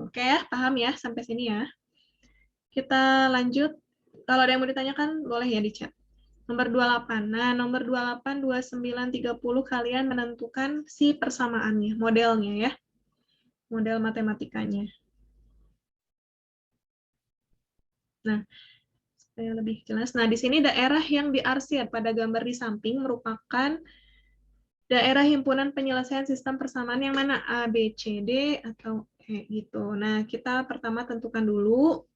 A: Oke ya, paham ya sampai sini ya. Kita lanjut. Kalau ada yang mau ditanyakan boleh ya di chat. Nomor 28. Nah, nomor 28, 29, 30 kalian menentukan si persamaannya, modelnya ya. model matematikanya. Nah, supaya lebih jelas. Nah, di sini daerah yang diarsir pada gambar di samping merupakan daerah himpunan penyelesaian sistem persamaan yang mana? A, B, C, D, atau E gitu. Nah, kita pertama tentukan dulu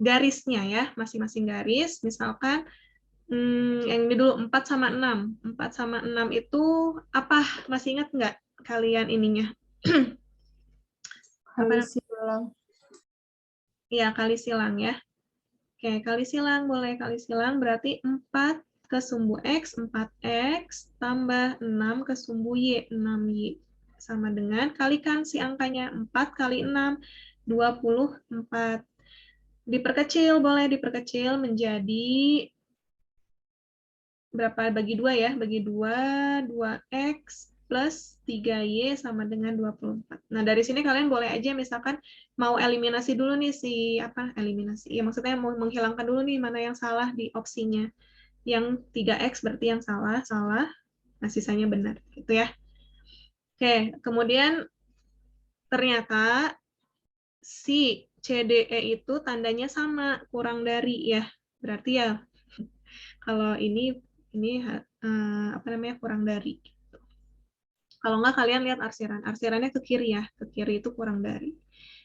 A: garisnya ya, masing-masing garis. Misalkan yang ini dulu 4 sama 6. 4 sama 6 itu apa? Masih ingat nggak kalian ininya?
B: Kali silang.
A: Iya, kali silang ya. Oke, kali silang, boleh kali silang berarti 4 ke sumbu X, 4X, tambah 6 ke sumbu Y, 6Y. Sama dengan, kalikan si angkanya, 4 kali 6, 24. Diperkecil, boleh diperkecil menjadi, berapa bagi 2 ya? Bagi 2, 2X plus 3Y sama dengan 24. Nah, dari sini kalian boleh aja misalkan mau eliminasi dulu nih eliminasi. Ya, maksudnya mau menghilangkan dulu nih mana yang salah di opsinya. Yang 3X berarti yang salah. Nah, sisanya benar. Gitu ya. Oke, kemudian ternyata si CDE itu tandanya sama, kurang dari ya. Berarti ya kalau ini kurang dari. Kalau nggak kalian lihat arsiran. Arsirannya ke kiri ya. Ke kiri itu kurang dari.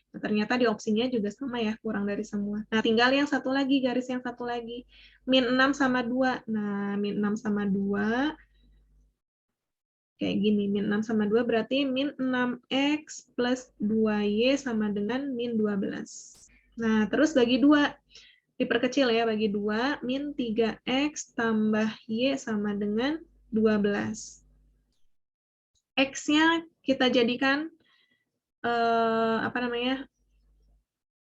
A: Nah, ternyata di opsinya juga sama ya, kurang dari semua. Nah, tinggal yang satu lagi, garis yang satu lagi. Min 6 sama 2. Nah, min 6 sama 2 kayak gini. Min 6 sama 2 berarti min 6X plus 2Y sama dengan min 12. Nah, terus bagi 2. Diperkecil ya, bagi 2. Min 3X tambah Y sama dengan 12. X-nya kita jadikan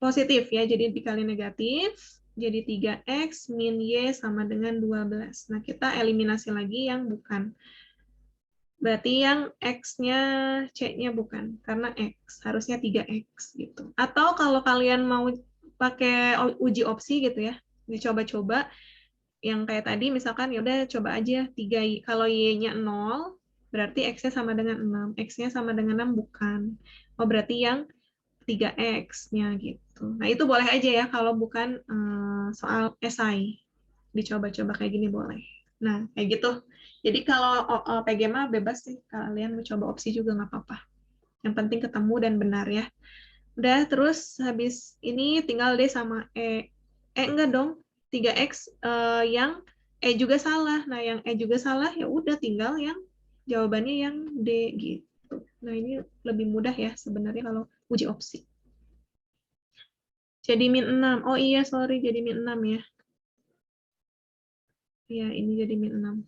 A: positif ya, jadi dikali negatif, jadi 3X min Y sama dengan 12. Nah, kita eliminasi lagi yang bukan. Berarti yang X-nya, C-nya bukan, karena X, harusnya 3X gitu. Atau kalau kalian mau pakai uji opsi gitu ya, dicoba-coba, yang kayak tadi misalkan ya udah coba aja 3Y, kalau Y-nya 0, berarti X-nya sama dengan 6. X-nya sama dengan 6 bukan. Oh, berarti yang 3X-nya gitu. Nah, itu boleh aja ya kalau bukan soal esai. Dicoba-coba kayak gini boleh. Nah, kayak gitu. Jadi kalau PG mah bebas sih. Kalian mau coba opsi juga nggak apa-apa. Yang penting ketemu dan benar ya. Udah, terus habis ini tinggal D sama E. Enggak dong. 3X yang E juga salah. Nah, yang E juga salah ya udah tinggal yang jawabannya yang D gitu. Nah, ini lebih mudah ya sebenarnya kalau uji opsi. Jadi min 6. Oh iya, sorry. Jadi min 6 ya. Ya, ini jadi min 6.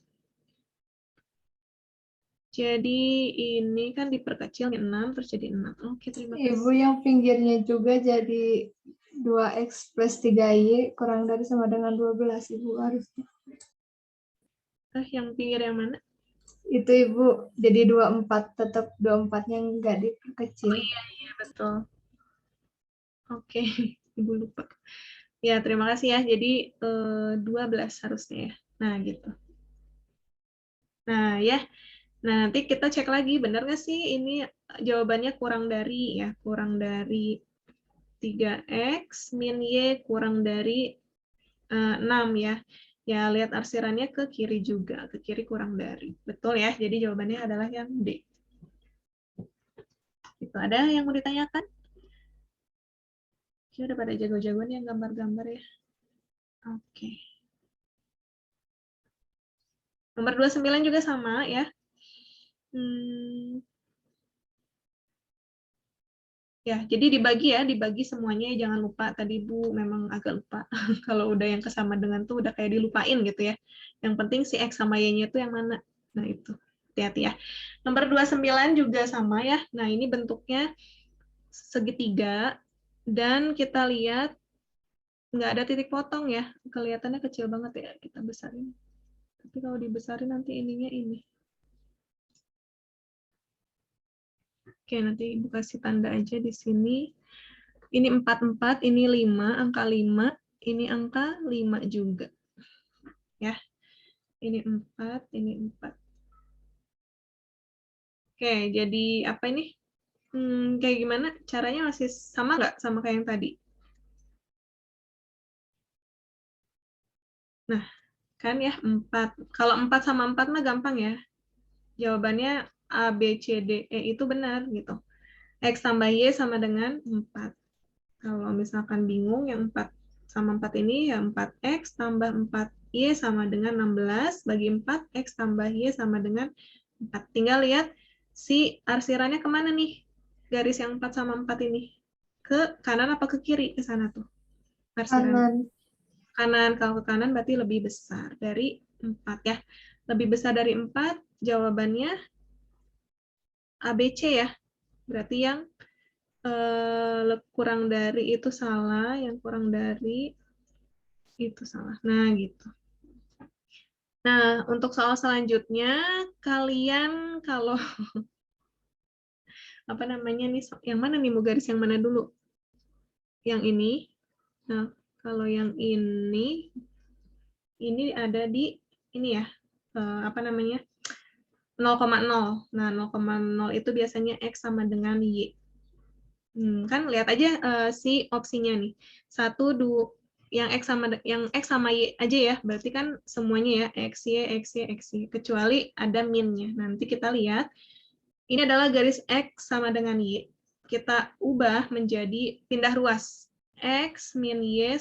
A: Jadi ini kan diperkecil min 6, terus jadi 6. Oke, terima kasih.
B: Ibu, yang pinggirnya juga jadi 2X plus 3Y kurang dari sama dengan 12, Ibu harusnya.
A: Yang pinggir yang mana?
B: Itu Ibu, jadi 24, tetap 24-nya nggak diperkecil.
A: Oh iya, betul. Oke, Ibu lupa. Ya, terima kasih ya. Jadi 12 harusnya ya. Nah, gitu. Nah, ya. Nah, nanti kita cek lagi, benar nggak sih ini jawabannya kurang dari ya. Kurang dari 3X min Y kurang dari 6 ya. Ya, lihat arsirannya ke kiri juga. Ke kiri kurang dari. Betul ya? Jadi jawabannya adalah yang D. Itu ada yang mau ditanyakan? Oke, udah pada jago-jago nih yang gambar-gambar ya. Oke. Nomor 29 juga sama ya. Ya, jadi dibagi semuanya. Jangan lupa, tadi Bu memang agak lupa. Kalau udah yang kesama dengan tuh udah kayak dilupain gitu ya. Yang penting si X sama Y-nya itu yang mana. Nah, itu. Hati-hati ya. Nomor 29 juga sama ya. Nah, ini bentuknya segitiga. Dan kita lihat nggak ada titik potong ya. Kelihatannya kecil banget ya. Kita besarin. Tapi kalau dibesarin nanti ininya ini. Oke, nanti Ibu kasih tanda aja di sini. Ini 44, ini 5, angka 5, ini angka 5 juga. Ya. Ini 4, ini 4. Oke, jadi apa ini? Kayak gimana? Caranya masih sama nggak sama kayak yang tadi? Nah, kan ya 4. Kalau 4 sama 4 mah gampang ya. Jawabannya A, B, C, D, E itu benar gitu. X tambah Y sama dengan 4. Kalau misalkan bingung yang 4 sama 4 ini ya 4X tambah 4Y sama dengan 16. Bagi 4, X tambah Y sama dengan 4. Tinggal lihat si arsirannya kemana nih? Garis yang 4 sama 4 ini. Ke kanan apa ke kiri? Ke sana tuh. Arsiran.
B: Kanan.
A: Kanan. Kalau ke kanan berarti lebih besar dari 4 ya. Lebih besar dari 4, jawabannya ABC ya. Berarti yang kurang dari itu salah, yang kurang dari itu salah. Nah, gitu. Nah, untuk soal selanjutnya, kalian kalau apa namanya nih, yang mana nih, mau garis yang mana dulu? Yang ini. Nah, kalau yang ini ada di ini ya, apa namanya, 0,0. Nah, 0,0 itu biasanya X sama dengan Y. Kan lihat aja si opsinya nih. 1, 2, yang X sama Y aja ya. Berarti kan semuanya ya X, Y, X, Y, X, Y. Kecuali ada minnya. Nanti kita lihat. Ini adalah garis X sama dengan Y. Kita ubah menjadi pindah ruas. X min Y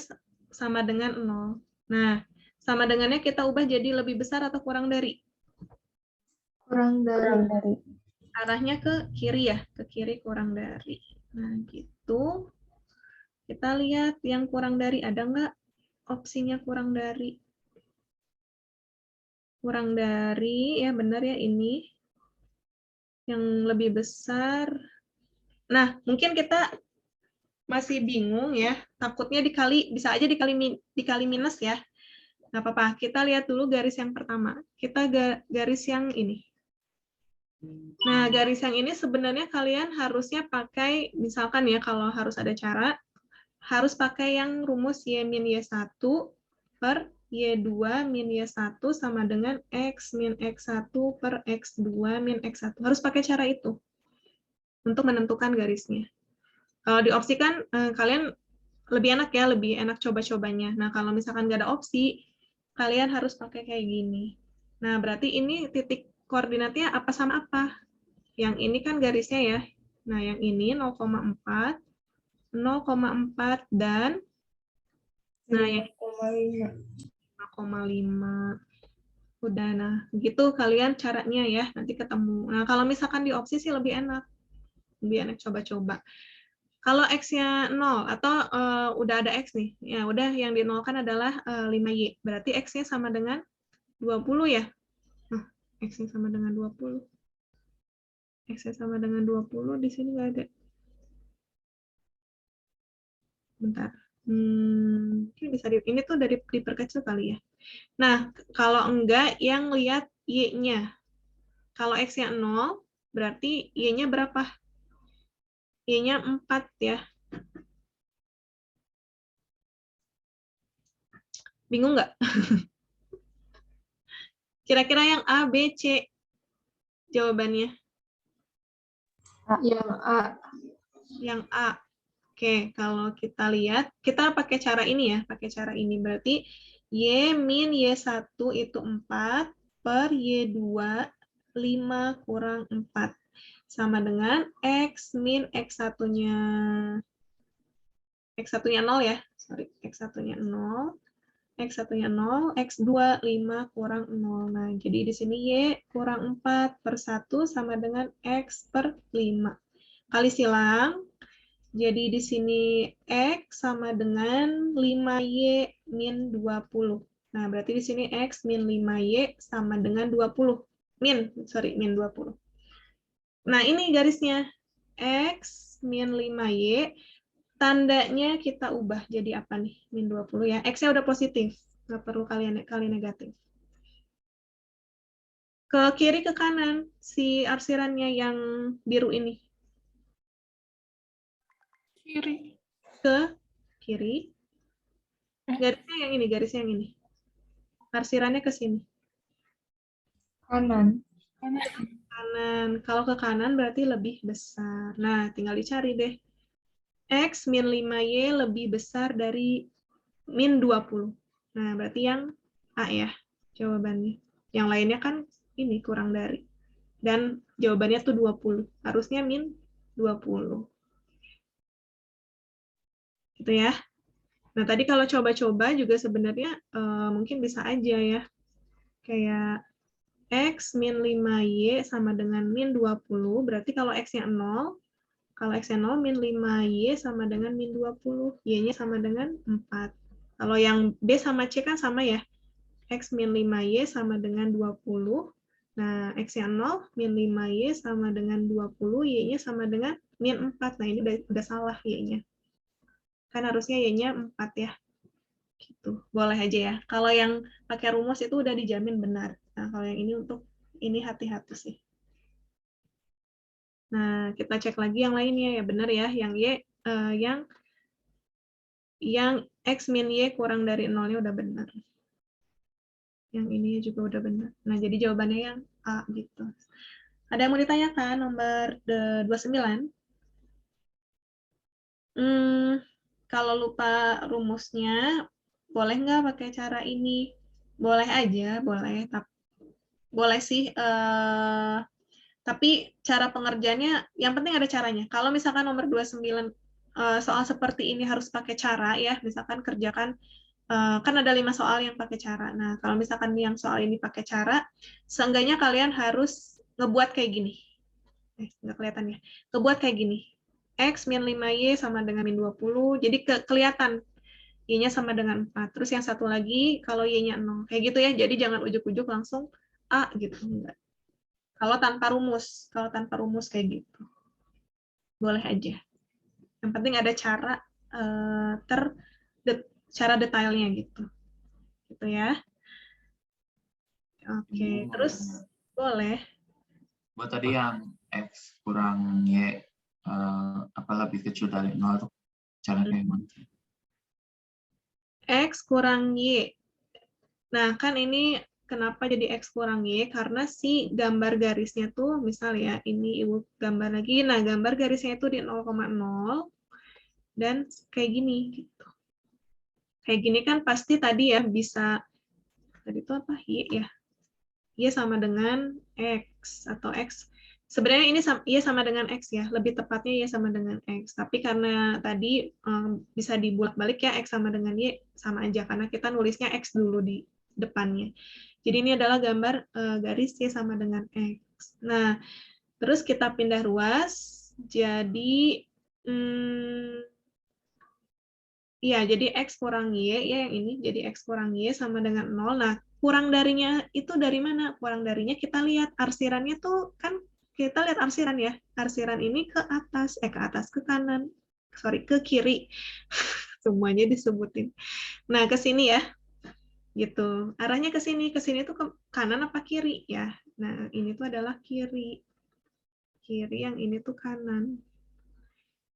A: sama dengan 0. Nah, sama dengannya kita ubah jadi lebih besar atau kurang dari?
B: Kurang
C: Kurang
B: dari.
C: dari.
A: Arahnya ke kiri ya. Ke kiri kurang dari. Nah, gitu. Kita lihat yang kurang dari, ada nggak opsinya kurang dari? Kurang dari, ya benar ya ini. Yang lebih besar. Nah, mungkin kita masih bingung ya. Takutnya bisa aja dikali minus ya. Nggak apa-apa, kita lihat dulu garis yang pertama. Kita garis yang ini. Nah, garis yang ini sebenarnya kalian harusnya pakai, misalkan ya kalau harus ada cara, harus pakai yang rumus Y min Y1 per Y2 min Y1 sama dengan X min X1 per X2 min X1. Harus pakai cara itu untuk menentukan garisnya. Kalau diopsikan, kalian lebih enak ya, lebih enak coba-cobanya. Nah, kalau misalkan nggak ada opsi, kalian harus pakai kayak gini. Nah, berarti ini titik koordinatnya apa sama apa? Yang ini kan garisnya ya. Nah, yang ini 0,4, 0,4, dan nah yang 5,5. Udah, nah gitu kalian caranya ya, nanti ketemu. Nah, kalau misalkan di opsi sih lebih enak coba-coba. Kalau X-nya 0 atau udah ada X nih, ya udah yang dinolkan adalah 5Y. Berarti X-nya sama dengan 20 ya. Nah, X-nya sama dengan 20. X-nya sama dengan 20, di sini nggak ada. Bentar. Mungkin bisa ini tuh dari diperkecil kali ya. Nah, kalau enggak, yang lihat Y-nya. Kalau X-nya 0, berarti Y-nya berapa? Y-nya 4 ya. Bingung nggak? Kira-kira yang A, B, C jawabannya?
B: Yang A.
A: Yang A. Oke, kalau kita lihat, kita pakai cara ini ya, pakai cara ini. Berarti Y min Y1 itu 4 per Y2 5 kurang 4. Sama dengan X min X1-nya 0 ya. Sorry, X1-nya 0. X1-nya 0, X2 5 kurang 0. Nah, jadi di sini Y kurang 4 per 1 sama dengan X per 5. Kali silang, jadi di sini X sama dengan 5Y min 20. Nah, berarti di sini X min 5Y sama dengan 20. Min 20. Nah, ini garisnya. X min 5Y, tandanya kita ubah jadi apa nih? Min 20 ya. X-nya udah positif. Nggak perlu kali negatif. Ke kiri ke kanan, si arsirannya yang biru ini.
E: Kiri.
A: Ke kiri. Garisnya yang ini. Arsirannya ke sini.
B: Kanan.
A: Kanan. Kalau ke kanan berarti lebih besar. Nah, tinggal dicari deh. X min 5Y lebih besar dari min 20. Nah, berarti yang A ya jawabannya. Yang lainnya kan ini kurang dari. Dan jawabannya tuh 20. Harusnya min 20. Gitu ya. Nah, tadi kalau coba-coba juga sebenarnya mungkin bisa aja ya. Kayak X min 5Y sama dengan min 20, berarti kalau X-nya 0, kalau X-nya 0, min 5Y sama dengan min 20, Y-nya sama dengan 4. Kalau yang B sama C kan sama ya, X min 5Y sama dengan 20, nah X-nya 0, min 5Y sama dengan 20, Y-nya sama dengan min 4, nah ini udah salah Y-nya. Kan harusnya Y-nya 4 ya. Gitu. Boleh aja ya. Kalau yang pakai rumus itu udah dijamin benar. Nah, kalau yang ini untuk ini hati-hati sih. Nah, kita cek lagi yang lainnya ya benar ya. Yang Y yang X min Y kurang dari 0-nya udah benar. Yang ini juga udah benar. Nah, jadi jawabannya yang A gitu. Ada yang mau ditanyakan nomor 29? Kalau lupa rumusnya, boleh nggak pakai cara ini? Boleh aja, boleh. Boleh sih, tapi cara pengerjaannya, yang penting ada caranya. Kalau misalkan nomor 29 soal seperti ini harus pakai cara ya, misalkan kerjakan, kan ada 5 soal yang pakai cara. Nah, kalau misalkan yang soal ini pakai cara, seenggaknya kalian harus ngebuat kayak gini. Nggak kelihatan ya. Ngebuat kayak gini. X min 5Y sama dengan min 20, jadi kelihatan Y-nya sama dengan 4. Terus yang satu lagi, kalau Y-nya 0. Kayak gitu ya, jadi jangan ujuk-ujuk langsung A gitu. Enggak. Kalau tanpa rumus kayak gitu. Boleh aja. Yang penting ada cara cara detailnya gitu. Gitu ya. Oke, terus boleh.
G: Buat tadi yang X kurang Y apa lebih kecil dari 0 itu caranya kayak gimana?
A: X kurang Y. Nah, kan ini kenapa jadi X kurang Y? Karena si gambar garisnya tuh, misal ya, ini Ibu gambar lagi. Nah, gambar garisnya itu di 0,0 dan kayak gini. Gitu. Kayak gini kan pasti tadi ya bisa, tadi itu apa? Y ya. Y sama dengan X atau X. Sebenarnya ini Y sama dengan X ya, lebih tepatnya Y sama dengan X. Tapi karena tadi bisa dibolak-balik ya, X sama dengan Y sama aja, karena kita nulisnya X dulu di depannya. Jadi ini adalah gambar garis Y sama dengan X. Nah, terus kita pindah ruas, jadi iya, jadi X kurang Y, ya yang ini, jadi X kurang Y sama dengan 0. Nah, kurang darinya itu dari mana? Kurang darinya kita lihat arsirannya tuh, kan kita lihat arsiran ya. Arsiran ini ke atas, ke kanan. Sorry, ke kiri. Semuanya disebutin. Nah, ke sini ya. Gitu. Arahnya ke sini tuh ke kanan apa kiri ya. Nah, ini tuh adalah kiri. Kiri, yang ini tuh kanan.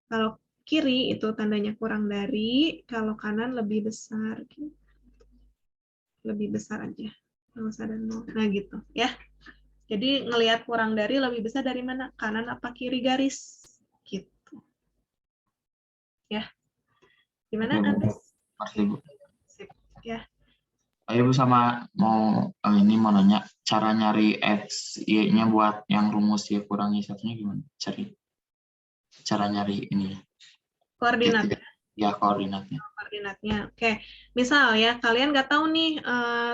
A: Kalau kiri itu tandanya kurang dari, kalau kanan lebih besar. Lebih besar aja. Nggak usah ada 0. Nah gitu ya. Jadi ngelihat kurang dari lebih besar dari mana? Kanan apa kiri garis? Gitu. Ya. Gimana Anda? Ya.
G: Ayo Bu, sama mau ini mau nanya cara nyari X Y-nya buat yang rumus Y kurang Y satunya gimana? Cara nyari ini.
A: Koordinat.
G: Ya, koordinatnya.
A: Oke. Misal ya, kalian nggak tahu nih,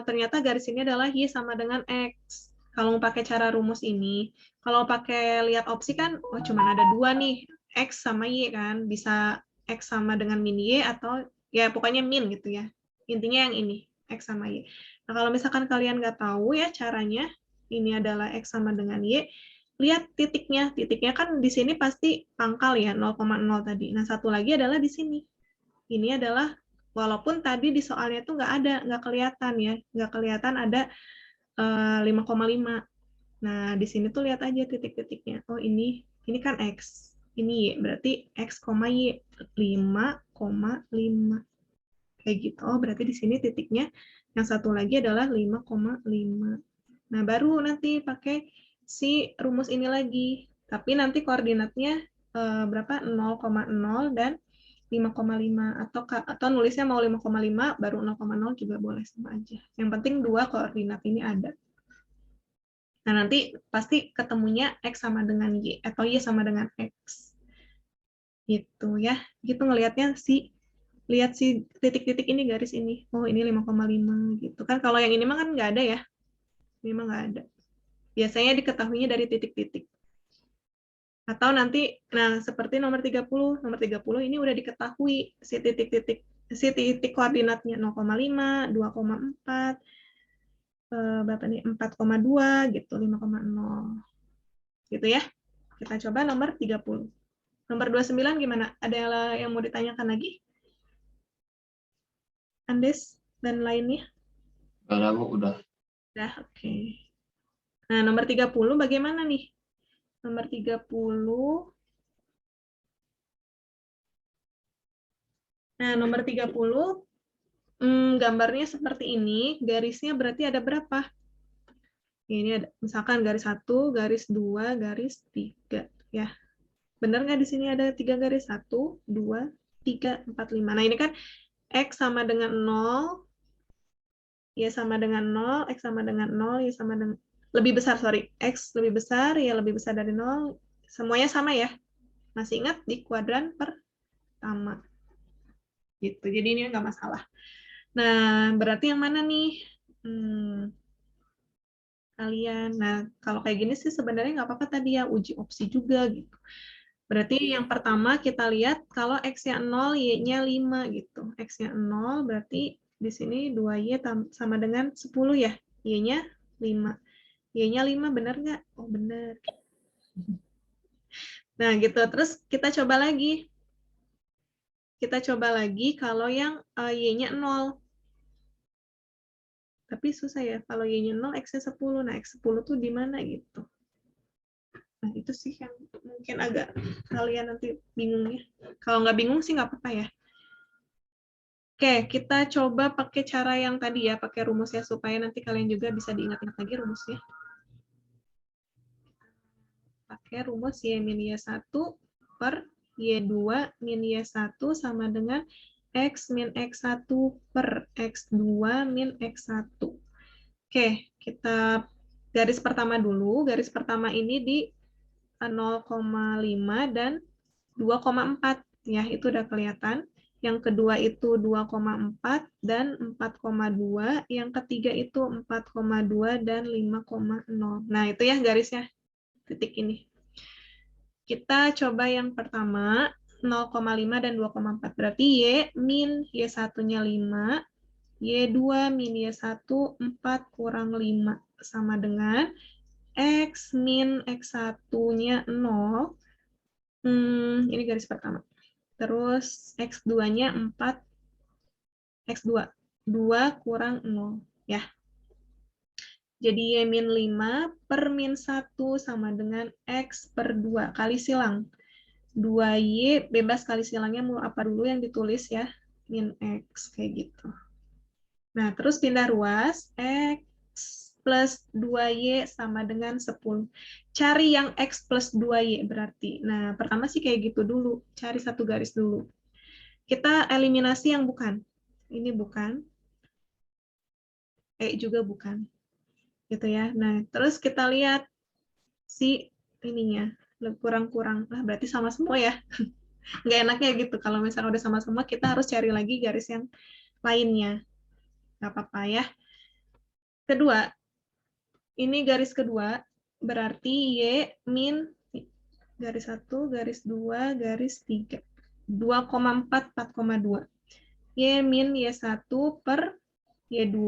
A: ternyata garis ini adalah Y sama dengan X. Kalau mau pakai cara rumus ini, kalau pakai lihat opsi kan, oh cuma ada 2 nih, X sama Y kan. Bisa X sama dengan min Y atau ya pokoknya min gitu ya. Intinya yang ini, X sama Y. Nah kalau misalkan kalian nggak tahu ya caranya, ini adalah X sama dengan Y, lihat titiknya. Titiknya kan di sini pasti pangkal ya, 0,0 tadi. Nah satu lagi adalah di sini. Ini adalah, walaupun tadi di soalnya tuh nggak kelihatan ya, nggak kelihatan ada 5,5. Nah, di sini tuh lihat aja titik-titiknya. Oh, ini kan X, ini Y, berarti X, Y, 5,5. Kayak gitu. Oh, berarti di sini titiknya yang satu lagi adalah 5,5. Nah, baru nanti pakai si rumus ini lagi. Tapi nanti koordinatnya berapa? 0,0 dan 5,5 atau nulisnya mau 5,5 baru 0,0 juga boleh sama aja. Yang penting dua koordinat ini ada. Nah, nanti pasti ketemunya X sama dengan Y atau Y sama dengan X. Gitu ya. Gitu ngelihatnya lihat si titik-titik ini, garis ini. Oh, ini 5,5 gitu kan. Kalau yang ini mah kan nggak ada ya. Ini mah nggak ada. Biasanya diketahuinya dari titik-titik. Atau nanti, nah seperti nomor 30. Nomor 30 ini udah diketahui si titik koordinatnya 0,5, 2,4, berapa nih? 4,2 gitu, 5,0. Gitu ya. Kita coba nomor 30. Nomor 29 gimana? Ada yang mau ditanyakan lagi? Andes dan lainnya?
G: Udah, Bu, udah.
A: Udah, oke. Nah, nomor 30 bagaimana nih? Nomor 30. Nah, nomor 30 gambarnya seperti ini, garisnya berarti ada berapa? Ini ada, misalkan garis 1, garis 2, garis 3. Ya, benar nggak di sini ada 3 garis? 1, 2, 3, 4, 5. Nah, ini kan X sama dengan 0, Y sama dengan 0, X sama dengan 0, Y sama dengan... Lebih besar, sorry. X lebih besar, Y lebih besar dari 0. Semuanya sama ya. Masih ingat di kuadran pertama. Gitu, jadi ini nggak masalah. Nah, berarti yang mana nih? Kalian. Nah, kalau kayak gini sih sebenarnya nggak apa-apa tadi ya, uji opsi juga gitu. Berarti yang pertama kita lihat kalau X-nya 0, Y-nya 5 gitu. X-nya 0 berarti di sini 2Y sama dengan 10 ya. Y-nya 5. Y-nya 5 benar nggak? Oh, benar. Nah, gitu. Terus kita coba lagi. Kita coba lagi kalau yang Y-nya 0. Tapi susah ya, kalau Y-nya 0, X-nya 10. Nah, X10 tuh di mana gitu. Nah, itu sih yang mungkin agak kalian nanti bingungnya. Kalau nggak bingung sih nggak apa-apa ya. Oke, kita coba pakai cara yang tadi ya, pakai rumusnya supaya nanti kalian juga bisa diingat-ingat lagi rumusnya. Pakai rumus Y min Y1 per Y2 min Y1 sama dengan X min X1 per X2 min X1. Oke, kita garis pertama dulu. Garis pertama ini di 0,5 dan 2,4 ya, itu udah kelihatan. Yang kedua itu 2,4 dan 4,2, yang ketiga itu 4,2 dan 5,0. Nah, itu ya garisnya, titik ini. Kita coba yang pertama, 0,5 dan 2,4. Berarti Y min Y1-nya 5, Y2 min Y1, 4 kurang 5. Sama dengan X min X1-nya 0. Ini garis pertama. Terus X2-nya 4, X2. 2 kurang 0. Ya. Jadi Y min 5 per min 1 sama dengan X per 2. Kali silang. 2Y bebas kali silangnya mau apa dulu yang ditulis ya. Min X. Kayak gitu. Nah, terus pindah ruas. X plus 2Y sama dengan 10. Cari yang X plus 2Y berarti. Nah, pertama sih kayak gitu dulu. Cari satu garis dulu. Kita eliminasi yang bukan. Ini bukan. Juga bukan. Gitu ya. Nah, terus kita lihat si ininya. Kurang-kurang. Berarti sama semua ya. Nggak enaknya gitu. Kalau misalnya udah sama semua, kita harus cari lagi garis yang lainnya. Nggak apa-apa ya. Kedua, ini garis kedua. Berarti Y min garis 1, garis 2, garis 3. 2,4, 4,2. Y min Y1 per Y2,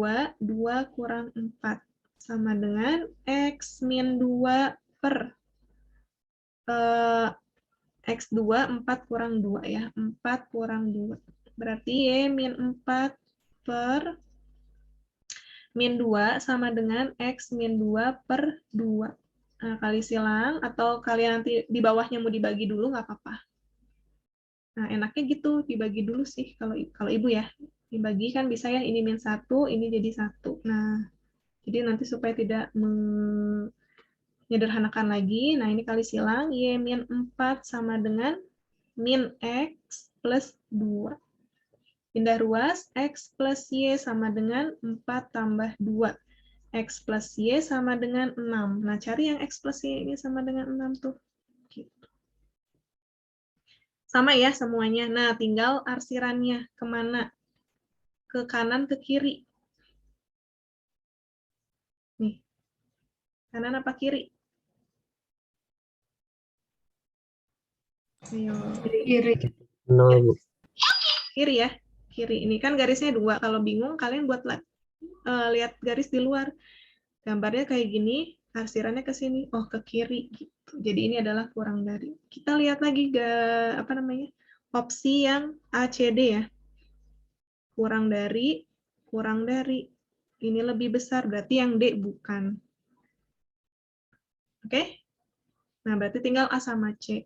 A: 2 kurang 4. Sama dengan X min 2 per X2, 4 kurang 2 ya. 4 kurang 2. Berarti Y min 4 per min 2 sama dengan X min 2 per 2. Nah, kali silang, atau kalian nanti di bawahnya mau dibagi dulu, nggak apa-apa. Nah, enaknya gitu, dibagi dulu sih, kalau ibu ya. Dibagi kan bisa ya, ini min 1, ini jadi 1. Nah, jadi nanti supaya tidak Menyederhanakan lagi, nah ini kali silang, Y min 4 sama dengan min X plus 2. Pindah ruas, X plus Y sama dengan 4 tambah 2. X plus Y sama dengan 6. Nah, cari yang X plus Y ini sama dengan 6 tuh. Gitu. Sama ya semuanya. Nah, tinggal arsirannya kemana? Ke kanan, ke kiri. Nih, kanan apa kiri? Ayo.
B: Kiri.
F: Nol, Bu.
A: Kiri ya. Kiri. Ini kan garisnya 2. Kalau bingung, kalian buat lihat garis di luar. Gambarnya kayak gini, arsirannya ke sini. Oh, ke kiri. Gitu. Jadi ini adalah kurang dari. Kita lihat lagi opsi yang ACD ya. Kurang dari. Ini lebih besar, berarti yang D bukan. Oke? Nah, berarti tinggal A sama C.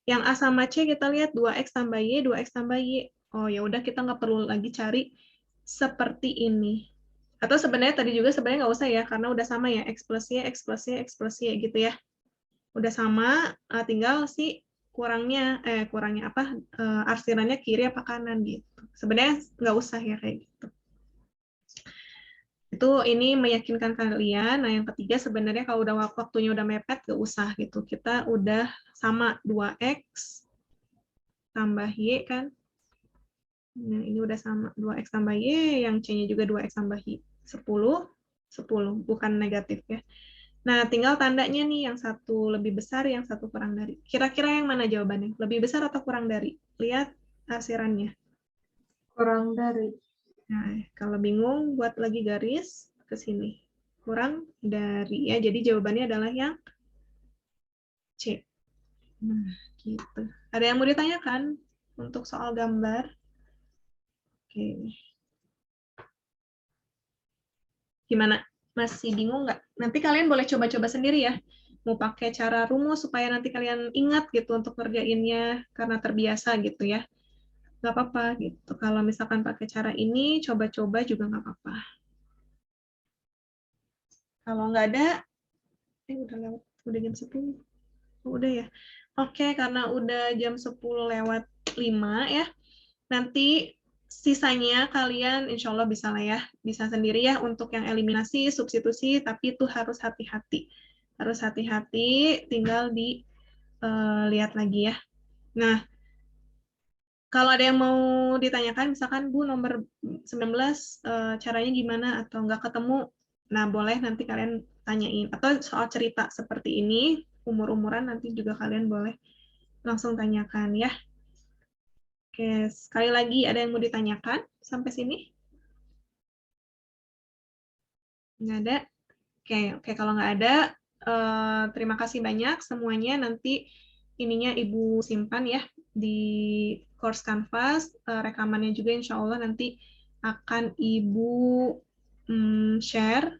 A: Yang A sama C kita lihat 2X tambah Y, 2X tambah Y. Oh, ya udah kita nggak perlu lagi cari seperti ini. Atau sebenarnya tadi juga sebenarnya nggak usah ya, karena udah sama ya, X plus Y, X plus Y, X plus Y gitu ya. Udah sama, tinggal si kurangnya apa, arsirannya kiri apa kanan gitu. Sebenarnya nggak usah ya kayak gitu. Itu ini meyakinkan kalian. Nah, yang ketiga sebenarnya kalau udah waktunya udah mepet, nggak usah gitu. Kita udah sama 2X tambah Y kan. Nah, ini udah sama 2X tambah Y, yang C-nya juga 2X tambah Y. 10, bukan negatif ya. Nah, tinggal tandanya nih, yang satu lebih besar, yang satu kurang dari. Kira-kira yang mana jawabannya? Lebih besar atau kurang dari? Lihat arsirannya.
B: Kurang dari.
A: Nah, kalau bingung, buat lagi garis ke sini. Kurang dari. Ya, jadi jawabannya adalah yang C. Nah, gitu. Ada yang mau ditanyakan untuk soal gambar? Oke. Gimana? Masih bingung nggak? Nanti kalian boleh coba-coba sendiri ya. Mau pakai cara rumus supaya nanti kalian ingat gitu untuk ngerjainnya karena terbiasa gitu ya. Nggak apa-apa gitu. Kalau misalkan pakai cara ini, coba-coba juga nggak apa-apa. Kalau nggak ada, udah lewat, udah jam 10. Oh, udah ya. Oke, karena udah jam 10 lewat 5 ya. Nanti sisanya kalian insya Allah bisa lah ya. Bisa sendiri ya untuk yang eliminasi, substitusi, tapi itu harus hati-hati. Harus hati-hati, tinggal dilihat lagi ya. Nah, kalau ada yang mau ditanyakan, misalkan Bu nomor 19 caranya gimana atau nggak ketemu, nah boleh nanti kalian tanyain. Atau soal cerita seperti ini, umur-umuran nanti juga kalian boleh langsung tanyakan ya. Oke, sekali lagi ada yang mau ditanyakan sampai sini? Nggak ada? Oke, kalau nggak ada, terima kasih banyak semuanya. Nanti ininya Ibu simpan ya di course Canvas, rekamannya juga insya Allah nanti akan Ibu share